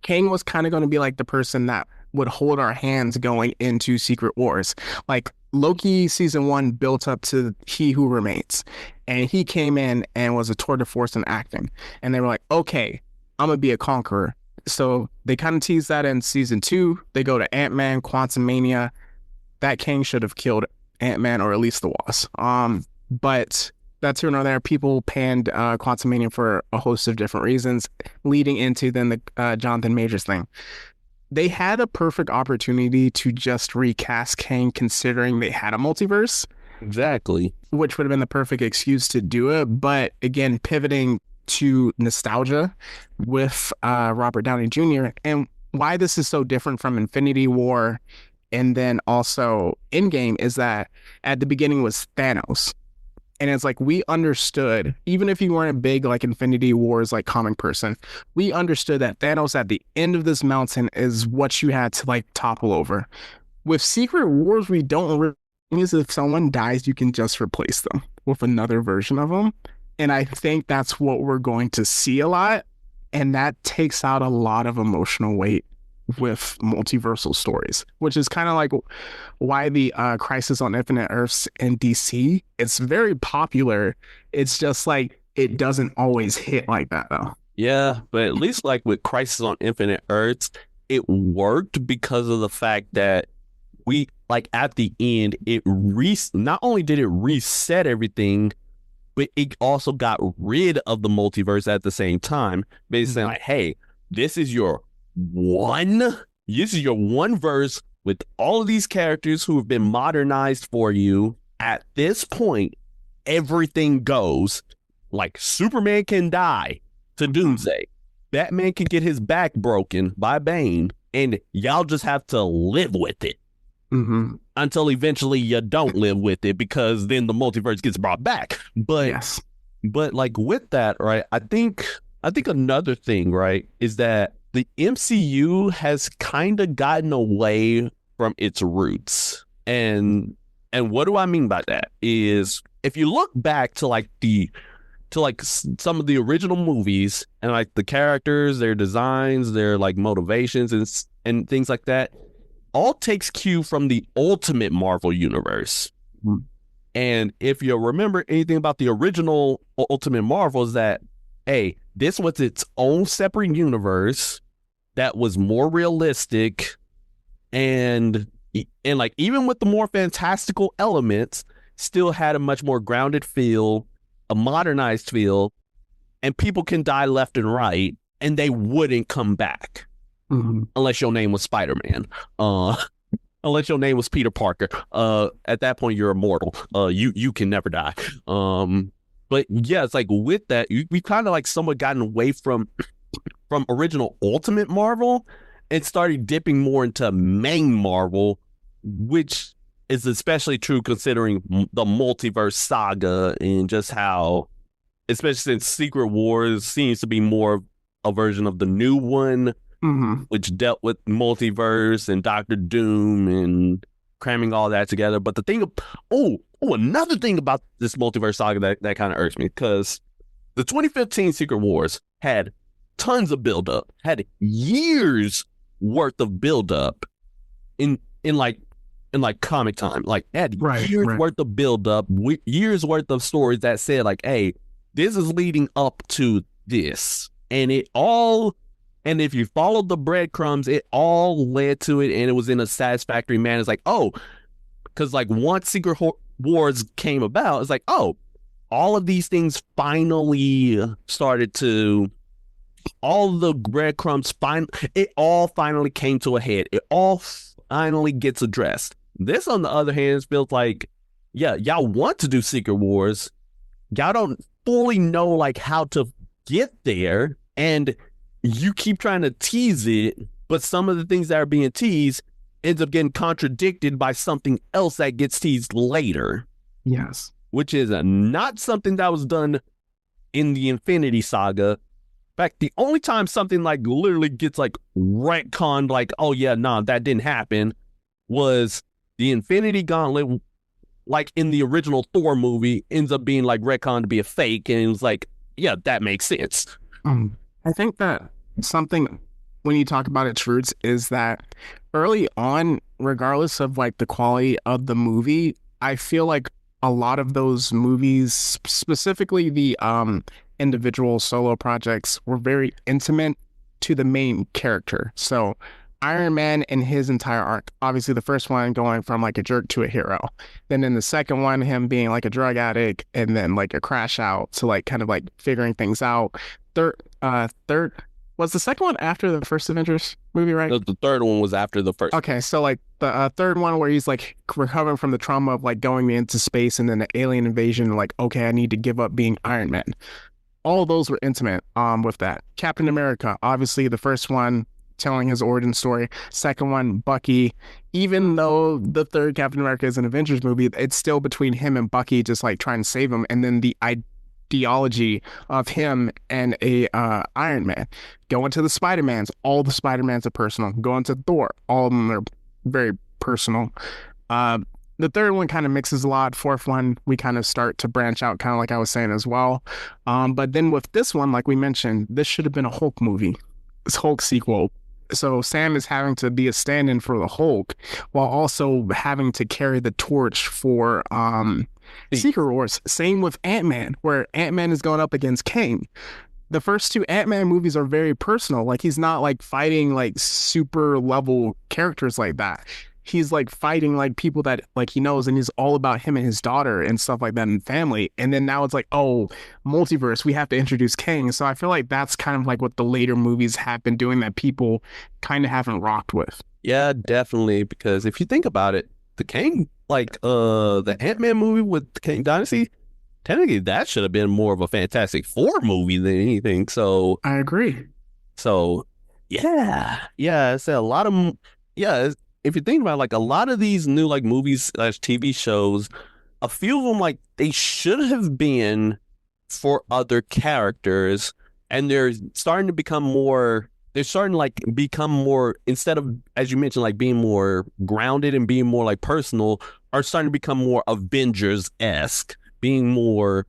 S2: King was kind of going to be like the person that would hold our hands going into Secret Wars. Like, Loki season 1 built up to He Who Remains, and he came in and was a tour de force in acting, and they were like, okay, I'm gonna be a conqueror. So they kind of teased that in season 2. They go to Ant-Man, Quantumania. That King should have killed Ant-Man, or at least the Wasp. But that's here nor there. People panned Quantumania for a host of different reasons, leading into then the Jonathan Majors thing. They had a perfect opportunity to just recast Kang, considering they had a multiverse.
S1: Exactly.
S2: Which would have been the perfect excuse to do it. But again, pivoting to nostalgia with Robert Downey Jr. and why this is so different from Infinity War and then also Endgame is that at the beginning was Thanos. And it's like we understood, even if you weren't a big like Infinity Wars like comic person, we understood that Thanos at the end of this mountain is what you had to like topple over. With Secret Wars, we don't realize if someone dies, you can just replace them with another version of them. And I think that's what we're going to see a lot. And that takes out a lot of emotional weight with multiversal stories, which is kind of like why the Crisis on Infinite Earths in DC, it's very popular. It's just like it doesn't always hit like that though.
S1: Yeah, but at least like with Crisis on Infinite Earths, it worked because of the fact that we like at the end not only did it reset everything, but it also got rid of the multiverse at the same time. Basically, like, hey, this is your one verse with all of these characters who have been modernized for you. At this point, everything goes. Like Superman can die to Doomsday. Batman can get his back broken by Bane, and y'all just have to live with it. Until eventually you don't live with it, because then the multiverse gets brought back. But but like with that, right, I think another thing, right, is that the MCU has kind of gotten away from its roots. And what do I mean by that is, if you look back to like some of the original movies and like the characters, their designs, their like motivations and things like that, all takes cue from the Ultimate Marvel universe. And if you remember anything about the original Ultimate Marvel, is that, hey, this was its own separate universe that was more realistic, and like even with the more fantastical elements, still had a much more grounded feel, a modernized feel, and people can die left and right, and they wouldn't come back. Unless your name was Spider-Man. Unless your name was Peter Parker. At that point, you're immortal. You can never die. But yeah, it's like with that, we kind of like somewhat gotten away from original Ultimate Marvel and started dipping more into main Marvel, which is especially true considering the multiverse saga and just how, especially since Secret Wars seems to be more a version of the new one, which dealt with multiverse and Doctor Doom and cramming all that together. But the thing, another thing about this multiverse saga that kind of irks me, because the 2015 Secret Wars had tons of buildup, had years worth of buildup in comic time, like had years worth of buildup, years worth of stories that said like, hey, this is leading up to this, and if you followed the breadcrumbs, it all led to it, and it was in a satisfactory manner. It's like, because like once Secret Wars came about, it's like, all of these things finally started to, all the breadcrumbs, it all finally came to a head. It all finally gets addressed. This, on the other hand, feels like, yeah, y'all want to do Secret Wars. Y'all don't fully know like how to get there, and you keep trying to tease it, but some of the things that are being teased ends up getting contradicted by something else that gets teased later.
S2: Yes.
S1: Which is not something that was done in the Infinity Saga. In fact, the only time something like literally gets like retconned, like, oh yeah, nah, that didn't happen, was the Infinity Gauntlet, like in the original Thor movie, ends up being like retconned to be a fake, and it was like, yeah, that makes sense.
S2: I think that something, when you talk about its roots, is that early on, regardless of like the quality of the movie, I feel like a lot of those movies, specifically the individual solo projects, were very intimate to the main character. So Iron Man and his entire arc, obviously the first one going from like a jerk to a hero, then in the second one him being like a drug addict and then like a crash out to like kind of like figuring things out. Third was the second one after the first Avengers movie, right?
S1: The third one was after the first.
S2: Okay, so like the third one where he's like recovering from the trauma of like going into space and then the alien invasion, like, okay, I need to give up being Iron Man. All of those were intimate with that. Captain America, obviously the first one, telling his origin story. Second one, Bucky. Even though the third Captain America is an Avengers movie, it's still between him and Bucky, just like trying to save him. And then the ideology of him and a Iron Man. Going to the Spider-Mans, all the Spider-Mans are personal. Going to Thor, all of them are very personal. The third one kind of mixes a lot. Fourth one, we kind of start to branch out, kind of like I was saying as well. But then with this one, like we mentioned, this should have been a Hulk movie, this Hulk sequel. So Sam is having to be a stand-in for the Hulk while also having to carry the torch for Secret Wars. Same with Ant-Man, where Ant-Man is going up against Kang. The first two Ant-Man movies are very personal. Like, he's not like fighting like super level characters like that. He's like fighting like people that like he knows, and he's all about him and his daughter and stuff like that and family. And then now it's like, oh, multiverse, we have to introduce Kang. So I feel like that's kind of like what the later movies have been doing that people kind of haven't rocked with.
S1: Yeah, definitely. Because if you think about it, the Kang, like the Ant-Man movie with the Kang Dynasty, technically that should have been more of a Fantastic Four movie than anything. So
S2: I agree.
S1: So yeah, it's a lot of if you think about it, like a lot of these new like movies / TV shows, a few of them like they should have been for other characters, and they're starting to become more. They're starting to like become more, instead of, as you mentioned, like being more grounded and being more like personal, are starting to become more Avengers-esque, being more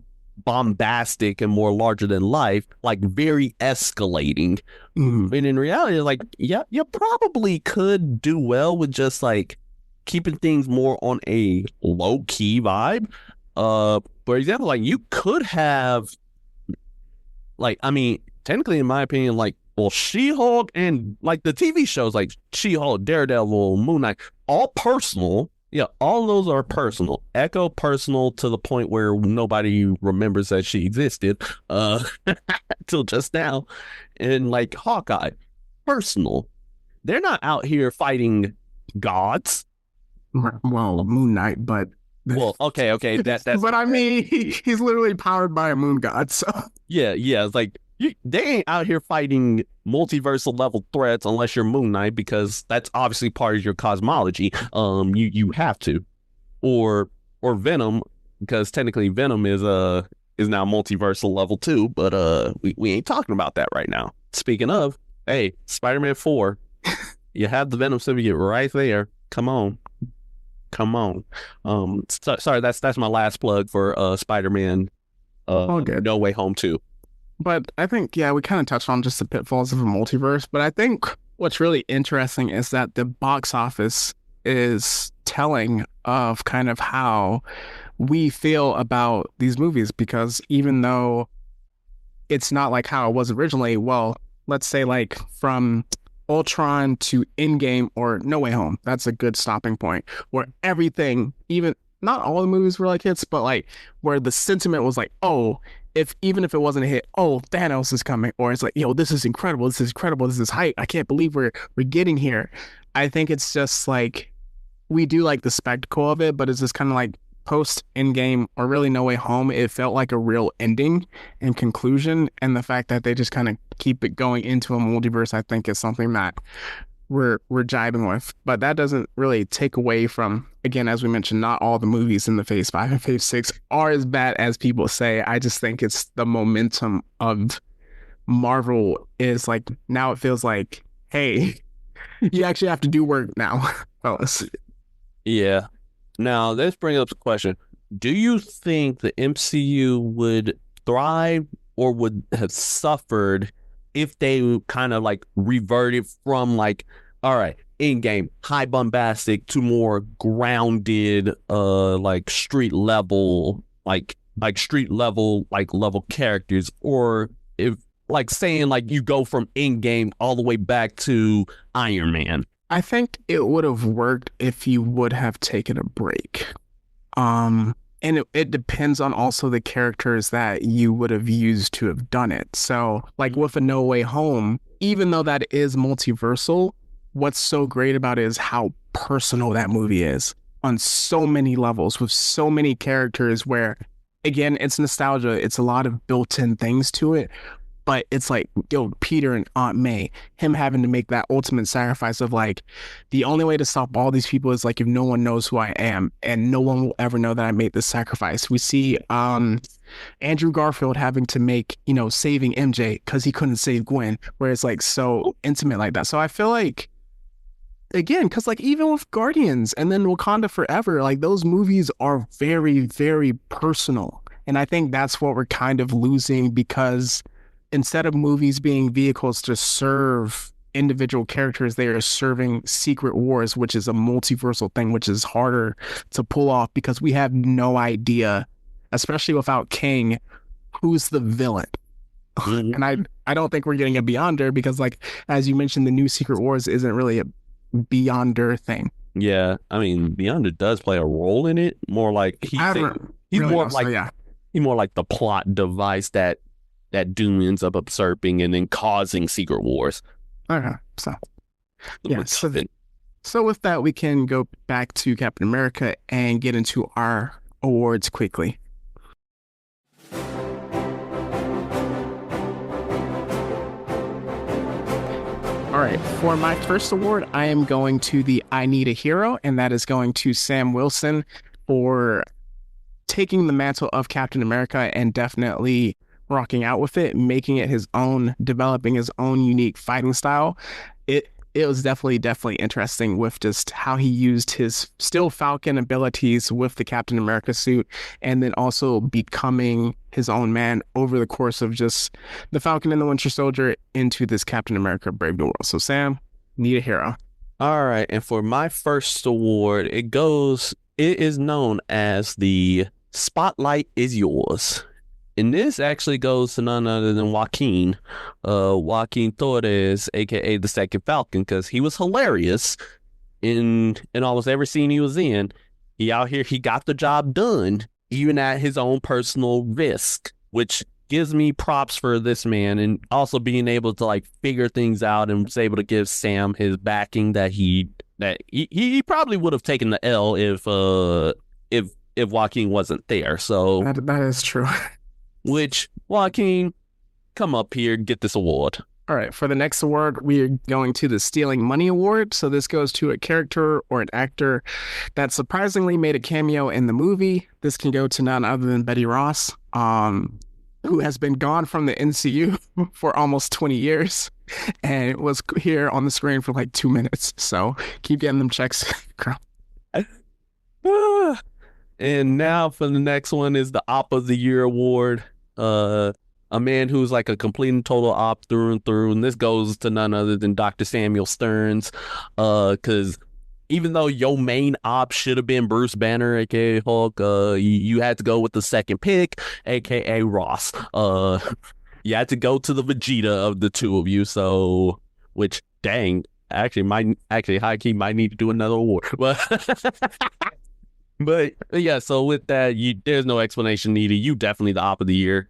S1: bombastic and more larger than life, like very escalating. And in reality, like, yeah, you probably could do well with just like keeping things more on a low key vibe. For example, like you could have, like, I mean, technically, in my opinion, like, well, She-Hulk and like the TV shows like She-Hulk, Daredevil, Moon Knight, all personal. Yeah, all of those are personal. Echo personal to the point where nobody remembers that she existed till just now. And like Hawkeye, personal. They're not out here fighting gods.
S2: Well, Moon Knight, but
S1: well, okay, that's
S2: but I mean, he's literally powered by a moon god. So
S1: yeah, it's like they ain't out here fighting multiversal level threats unless you're Moon Knight, because that's obviously part of your cosmology. You have to, or Venom, because technically Venom is now multiversal level too. But we ain't talking about that right now. Speaking of, hey, Spider-Man 4, you have the Venom symbiote right there. Come on. Sorry, that's my last plug for Spider-Man. No Way Home 2.
S2: But I think, yeah, we kind of touched on just the pitfalls of a multiverse. But I think what's really interesting is that the box office is telling of kind of how we feel about these movies, because even though it's not like how it was originally, well, let's say like from Ultron to Endgame or No Way Home, that's a good stopping point where everything, even not all the movies were like hits, but like where the sentiment was like, oh, even if it wasn't a hit, oh, Thanos is coming, or it's like, yo, this is incredible, this is hype, I can't believe we're getting here. I think it's just like we do like the spectacle of it, but it's just kind of like post Endgame or really No Way Home, it felt like a real ending and conclusion, and the fact that they just kind of keep it going into a multiverse, I think is something that we're jiving with. But that doesn't really take away from, again, as we mentioned, not all the movies in the Phase 5 and Phase 6 are as bad as people say. I just think it's the momentum of Marvel is like, now it feels like, hey, you actually have to do work now, fellas.
S1: Yeah. Now, let's bring up the question. Do you think the MCU would thrive or would have suffered if they kind of like reverted from like, all right, in-game high bombastic to more grounded, like street level, like level characters, or if like saying like you go from in-game all the way back to Iron Man?
S2: I think it would have worked if you would have taken a break. And it depends on also the characters that you would have used to have done it. So like with a No Way Home, even though that is multiversal, what's so great about it is how personal that movie is on so many levels with so many characters where, again, it's nostalgia. It's a lot of built-in things to it. but it's like, yo, Peter and Aunt May, him having to make that ultimate sacrifice of like, the only way to stop all these people is like if no one knows who I am, and no one will ever know that I made this sacrifice. We see Andrew Garfield having to make, saving MJ because he couldn't save Gwen, where it's like so intimate like that. So I feel like, again, because like even with Guardians and then Wakanda Forever, like those movies are very, very personal. And I think that's what we're kind of losing, because instead of movies being vehicles to serve individual characters, they are serving secret wars, which is a multiversal thing, which is harder to pull off because we have no idea, especially without King, who's the villain. And I don't think we're getting a Beyonder because, like, as you mentioned, the new Secret Wars isn't really a Beyonder thing.
S1: Yeah, I mean, Beyonder does play a role in it. More like he's really more like he's more like the plot device that Doom ends up usurping and then causing Secret Wars.
S2: Okay, so yeah, so with that, we can go back to Captain America and get into our awards quickly. All right, for my first award, I am going to the I Need a Hero, and that is going to Sam Wilson for taking the mantle of Captain America and definitely rocking out with it, making it his own, developing his own unique fighting style. It was definitely interesting with just how he used his still Falcon abilities with the Captain America suit, and then also becoming his own man over the course of just the Falcon and the Winter Soldier into this Captain America Brave New World. So Sam, Need a Hero.
S1: All right, and for my first award, it is known as the Spotlight is Yours. And this actually goes to none other than Joaquin Torres, aka the Second Falcon, because he was hilarious in almost every scene he was in. He out here, he got the job done, even at his own personal risk, which gives me props for this man, and also being able to like figure things out and was able to give Sam his backing that he probably would have taken the L if Joaquin wasn't there. So
S2: that is true.
S1: Which, Joaquin, come up here, get this award.
S2: All right, for the next award, we are going to the Stealing Money Award. So this goes to a character or an actor that surprisingly made a cameo in the movie. This can go to none other than Betty Ross, who has been gone from the MCU for almost 20 years and was here on the screen for like 2 minutes. So keep getting them checks, girl.
S1: And now for the next one is the Op of the Year award. A man who's like a complete and total op through and through. And this goes to none other than Dr. Samuel Stearns. Because even though your main op should have been Bruce Banner, aka Hulk, you had to go with the second pick, aka Ross. You had to go to the Vegeta of the two of you. So, which, dang, actually, high-key might need to do another award. But yeah, so with that, there's no explanation needed. You definitely the op of the year.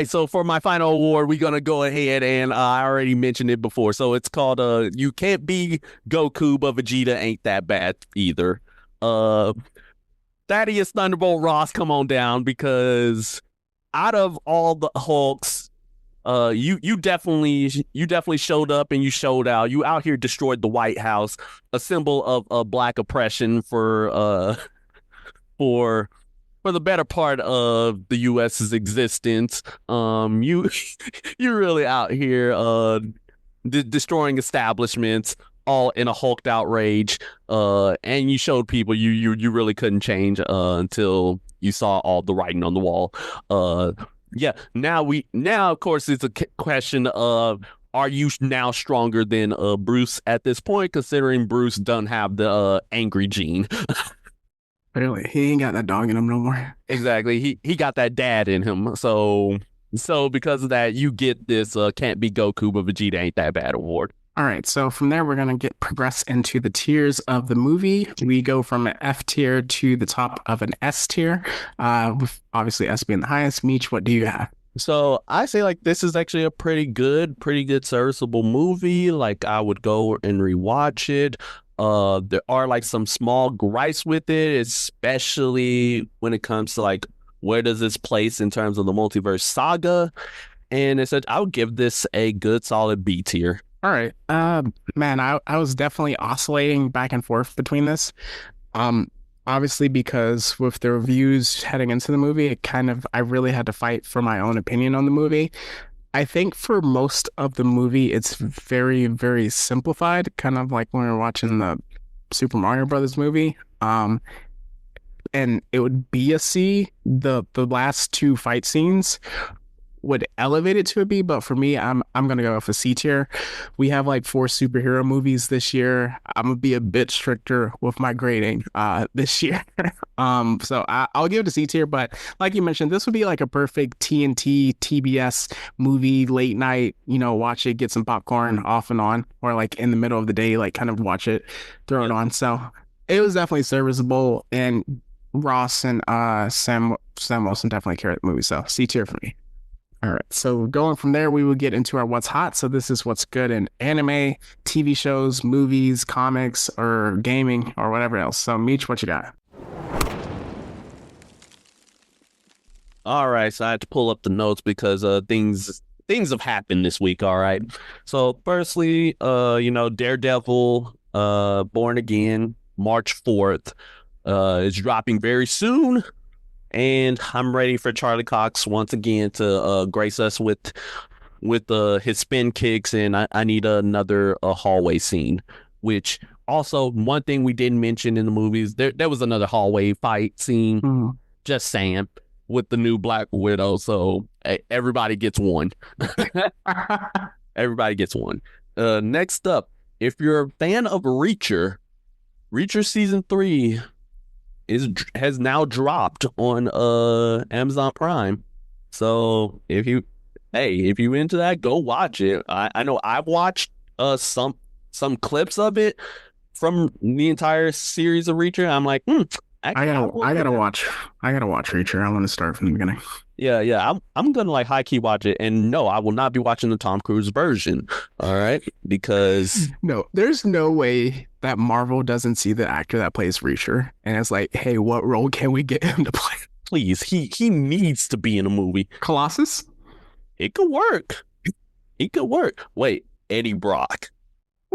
S1: So for my final award, we're gonna go ahead and I already mentioned it before. So it's called You Can't Be Goku, but Vegeta Ain't That Bad Either. Thaddeus Thunderbolt Ross, come on down, because out of all the Hulks, you definitely showed up and you showed out. You out here destroyed the White House, a symbol of black oppression for the better part of the U.S.'s existence. You really out here destroying establishments, all in a hulked outrage. And you showed people you really couldn't change until you saw all the writing on the wall. Yeah, now of course it's a question of, are you now stronger than Bruce at this point, considering Bruce doesn't have the angry gene?
S2: Really, he ain't got that dog in him no more.
S1: Exactly, he got that dad in him. So because of that, you get this Can't Be Goku, but Vegeta Ain't That Bad award.
S2: All right, so from there, we're going to progress into the tiers of the movie. We go from an F tier to the top of an S tier, with obviously S being the highest. Meech, what do you have?
S1: So I say like this is actually a pretty good serviceable movie. Like I would go and rewatch it. There are like some small gripes with it, especially when it comes to like, where does this place in terms of the multiverse saga? and it's I would give this a good solid B tier.
S2: All right. Man, I was definitely oscillating back and forth between this. Um, Obviously because with the reviews heading into the movie, I really had to fight for my own opinion on the movie. I think for most of the movie, it's very, very simplified, kind of like when we were watching the Super Mario Brothers movie. And it would be a C. The last two fight scenes would elevate it to a B, but for me, I'm gonna go with a C tier. We have like four superhero movies this year. I'm gonna be a bit stricter with my grading this year. So I'll give it a C tier, but like you mentioned, this would be like a perfect TNT TBS movie, late night, watch it, get some popcorn off and on, or like in the middle of the day, like kind of watch it, throw it on. So it was definitely serviceable, and Ross and Sam Wilson definitely carried the movie. So C tier for me. All right. So going from there, we will get into our what's hot. So this is what's good in anime, TV shows, movies, comics, or gaming, or whatever else. So Meech, what you got?
S1: All right, so I had to pull up the notes because things have happened this week. All right. So firstly, Daredevil, Born Again, March 4th, is dropping very soon. And I'm ready for Charlie Cox once again to grace us with his spin kicks, and I need another hallway scene. Which also, one thing we didn't mention in the movies, there was another hallway fight scene. Just saying, with the new Black Widow. So hey, everybody gets one. Everybody gets one. Next up, if you're a fan of Reacher season 3 has now dropped on Amazon Prime. So if you into that, go watch it. I know I've watched some clips of it from the entire series of Reacher. I'm like,
S2: I gotta watch Reacher. I want to start from the beginning.
S1: Yeah. I'm gonna like high key watch it, and no, I will not be watching the Tom Cruise version. All right, because
S2: no, there's no way that Marvel doesn't see the actor that plays Reacher and it's like, hey, what role can we get him to play?
S1: Please, he needs to be in a movie.
S2: Colossus?
S1: It could work. It could work. Wait, Eddie Brock.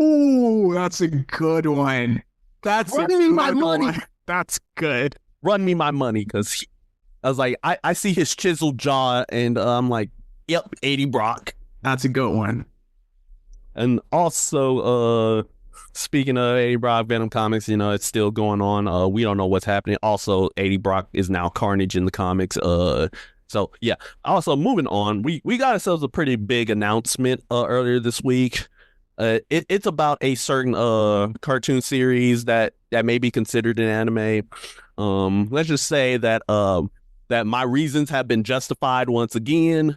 S2: Ooh, that's a good one.
S1: Run me my money.
S2: That's good.
S1: Run me my money, because I was like, I see his chiseled jaw, and I'm like, yep, Eddie Brock.
S2: That's a good one.
S1: And also, speaking of Eddie Brock, Venom Comics, it's still going on. We don't know what's happening. Also, Eddie Brock is now Carnage in the comics. So yeah. Also, moving on, we got ourselves a pretty big announcement earlier this week. It's about a certain cartoon series that may be considered an anime. Let's just say that that my reasons have been justified once again.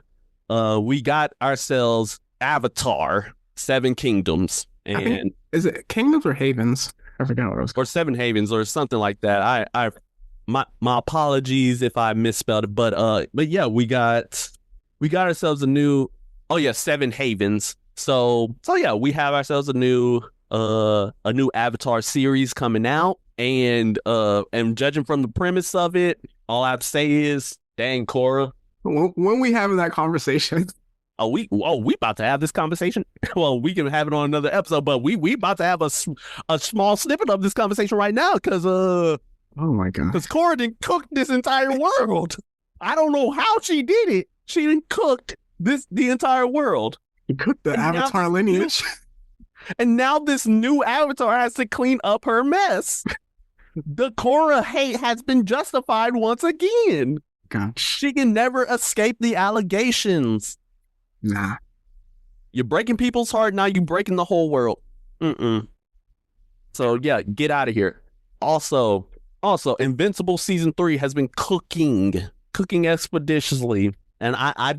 S1: We got ourselves Avatar: Seven Kingdoms. And
S2: is it Kingdoms or Havens? I forgot what it was called.
S1: Or Seven Havens or something like that. My apologies if I misspelled it, but yeah, we got ourselves a new Seven Havens. So yeah, we have ourselves a new Avatar series coming out, and judging from the premise of it, all I have to say is, dang, Korra.
S2: When we having that conversation?
S1: We about to have this conversation. Well, we can have it on another episode, but we about to have a small snippet of this conversation right now, because
S2: oh my god,
S1: because Korra didn't cook this entire world. I don't know how she did it. She didn't cook the entire world.
S2: He cooked the Avatar lineage.
S1: And now this new Avatar has to clean up her mess. The Korra hate has been justified once again.
S2: God.
S1: She can never escape the allegations.
S2: Nah.
S1: You're breaking people's heart, now you're breaking the whole world. So yeah, get out of here. Also, Invincible season 3 has been cooking expeditiously. And I'd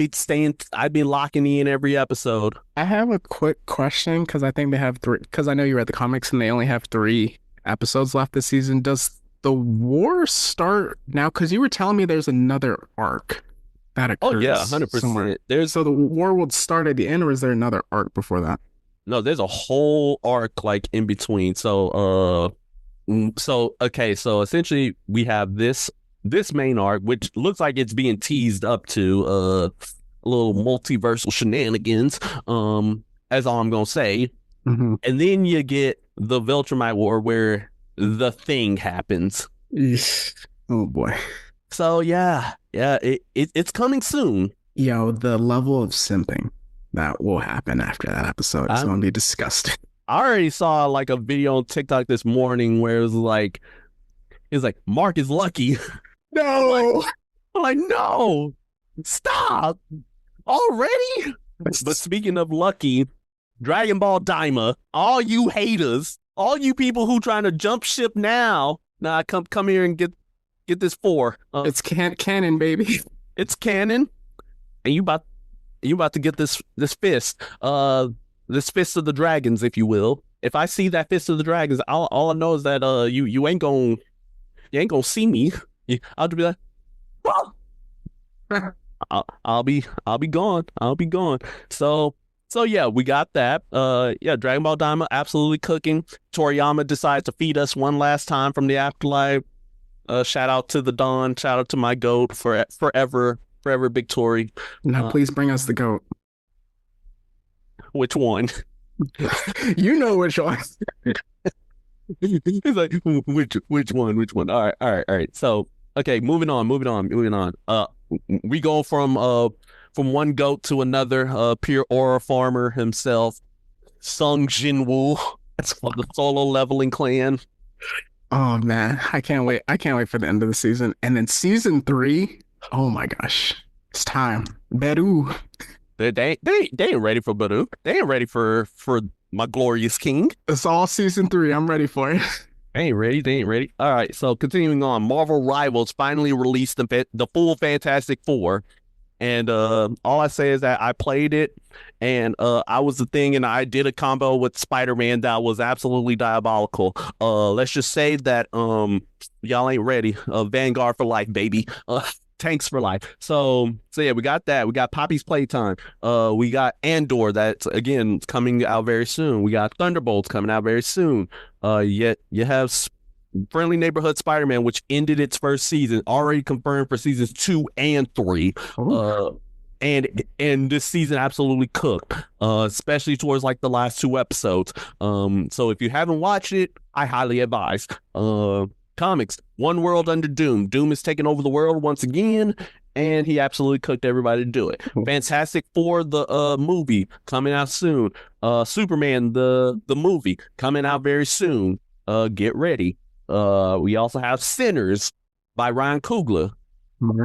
S1: be locking in every episode.
S2: I have a quick question, because I think they have 3, because I know you read the comics and they only have 3 episodes left this season. Does the war start now? Because you were telling me there's another arc that occurs.
S1: Oh yeah, 100%.
S2: So the war would start at the end, or is there another arc before that?
S1: No, there's a whole arc like in between. So essentially we have this main arc, which looks like it's being teased up to a little multiversal shenanigans. As all I'm gonna say.
S2: Mm-hmm.
S1: And then you get the Viltrumite War where the thing happens.
S2: Oh boy.
S1: So yeah, it's coming soon.
S2: Yo, the level of simping that will happen after that episode is going to be disgusting.
S1: I already saw like a video on TikTok this morning where it was like Mark is lucky.
S2: No,
S1: I'm like no, stop already. But speaking of lucky, Dragon Ball Daima, all you haters, all you people who trying to jump ship now, come here and get this 4.
S2: It's canon, baby.
S1: It's canon, and you about to get this fist, this fist of the dragons, if you will. If I see that fist of the dragons, all I know is that you ain't gonna see me. I'll just be like, well, I'll be gone. I'll be gone. So yeah, we got that. Yeah, Dragon Ball Daima absolutely cooking. Toriyama decides to feed us one last time from the afterlife. Shout out to the Dawn. Shout out to my goat for forever, Big Tori.
S2: Now, please bring us the goat.
S1: Which one?
S2: You know which one.
S1: He's like, which one? All right. So, okay, moving on. We go from one goat to another. Pure aura farmer himself, Sung Jinwoo. That's the solo leveling clan.
S2: Oh man, I can't wait for the end of the season. And then season 3, oh my gosh, it's time. Beru.
S1: They ain't ready for Beru. They ain't ready for my glorious king.
S2: It's all season 3. I'm ready for it.
S1: They ain't ready. All right, so continuing on, Marvel Rivals finally released the full Fantastic Four. And all I say is that I played it, and I was the thing, and I did a combo with Spider-Man that was absolutely diabolical. Let's just say that y'all ain't ready. Vanguard for life, baby. Tanks for life. So yeah, we got that. We got Poppy's Playtime. We got Andor, that's again coming out very soon. We got Thunderbolts coming out very soon. Yet you have Friendly Neighborhood Spider-Man, which ended its first season, already confirmed for seasons 2 and 3. And this season absolutely cooked, especially towards like the last 2 episodes. So if you haven't watched it, I highly advise. Comics, One World Under Doom. Doom is taking over the world once again, and he absolutely cooked everybody to do it. Fantastic Four, the movie, coming out soon. Superman, the movie, coming out very soon. Get ready. We also have Sinners by Ryan Coogler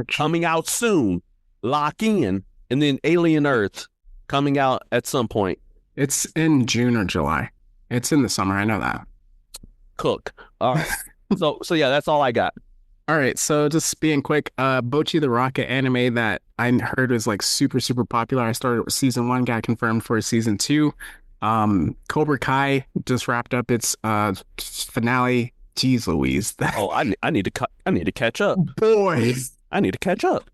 S1: coming out soon. Lock in. And then Alien Earth coming out at some point.
S2: It's in June or July. It's in the summer. I know that.
S1: Cook. All right. So yeah, that's all I got.
S2: All right. So just being quick, Bocchi the Rocket anime that I heard was like super, super popular. I started with season 1, got confirmed for season 2. Cobra Kai just wrapped up its finale. Jeez Louise.
S1: I need to catch up.
S2: Boys.
S1: I need to catch up.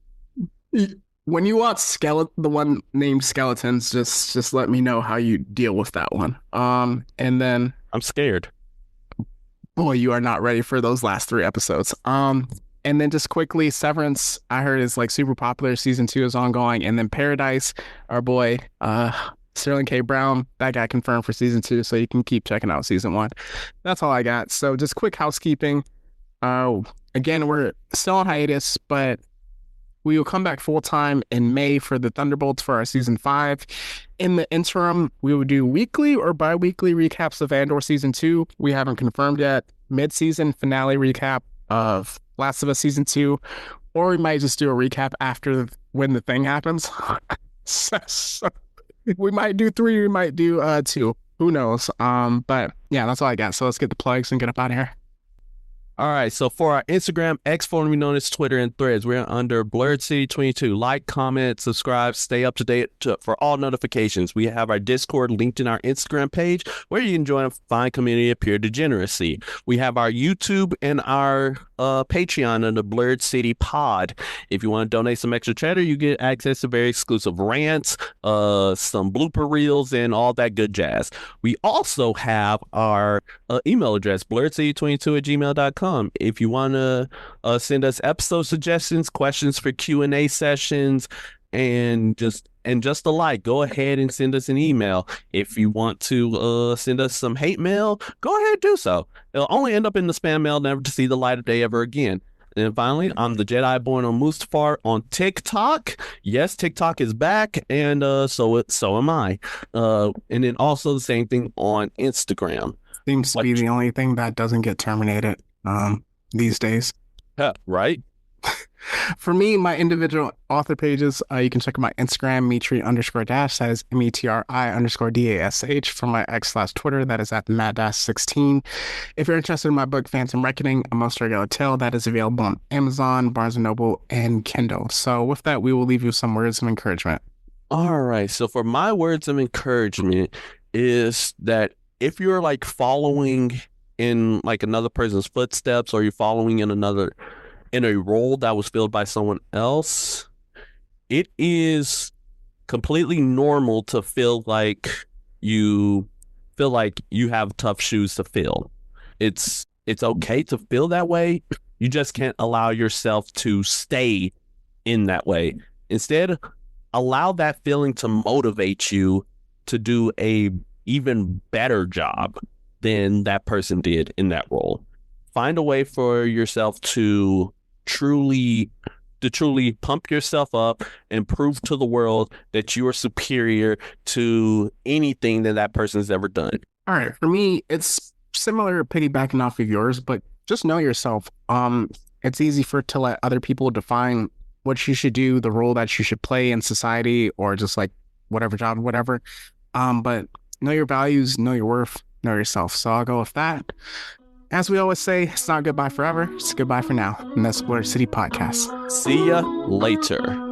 S2: When you watch the one named Skeletons, just let me know how you deal with that one. And then
S1: I'm scared.
S2: Boy, you are not ready for those last 3 episodes. And then just quickly, Severance, I heard is like super popular. Season 2 is ongoing. And then Paradise, our boy, Sterling K. Brown, that got confirmed for season 2, so you can keep checking out season 1. That's all I got. So just quick housekeeping. Again, we're still on hiatus, but we will come back full time in May for the Thunderbolts for our season 5. In the interim, we will do weekly or bi-weekly recaps of Andor season 2. We haven't confirmed yet. Mid-season finale recap of Last of Us season 2, or we might just do a recap after when the thing happens. So we might do 3, we might do 2. Who knows? But yeah, that's all I got. So let's get the plugs and get up out of here.
S1: All right, so for our Instagram, X formerly known as Twitter, and Threads, we're under Blurred City 22. Like, comment, subscribe, stay up to date for all notifications. We have our Discord linked in our Instagram page, where you can join a fine community of pure degeneracy. We have our YouTube and our Patreon under Blurred City Pod. If you want to donate some extra cheddar, you get access to very exclusive rants, some blooper reels, and all that good jazz. We also have our email address, blurredcity22@gmail.com. If you want to send us episode suggestions, questions for Q&A sessions, And just alike, go ahead and send us an email. If you want to send us some hate mail, go ahead and do so. It'll only end up in the spam mail, never to see the light of day ever again. And finally, I'm the Jedi born on Mustafar on TikTok. Yes, TikTok is back, and so am I. And then also the same thing on Instagram.
S2: Seems to be the only thing that doesn't get terminated these days.
S1: Yeah, right?
S2: For me, my individual author pages, you can check out my Instagram, Metri_dash, that is METRI_DASH. For my X/Twitter, that is at Matt-16. If you're interested in my book, Phantom Reckoning, A Most Regular Tale, that is available on Amazon, Barnes & Noble, and Kindle. So with that, we will leave you some words of encouragement.
S1: All right. So for my words of encouragement is that if you're like following in like another person's footsteps, or you're following in a role that was filled by someone else, it is completely normal to feel like you have tough shoes to fill. It's okay to feel that way. You just can't allow yourself to stay in that way. Instead, allow that feeling to motivate you to do a even better job than that person did in that role. Find a way for yourself to truly pump yourself up and prove to the world that you are superior to anything that person's ever done.
S2: All right. For me, it's similar, piggybacking off of yours, but just know yourself. It's easy to let other people define what you should do, the role that you should play in society, or just like whatever job, whatever. But know your values, know your worth, know yourself. So I'll go with that. As we always say, it's not goodbye forever. It's goodbye for now. And that's Blur City Podcast.
S1: See ya later.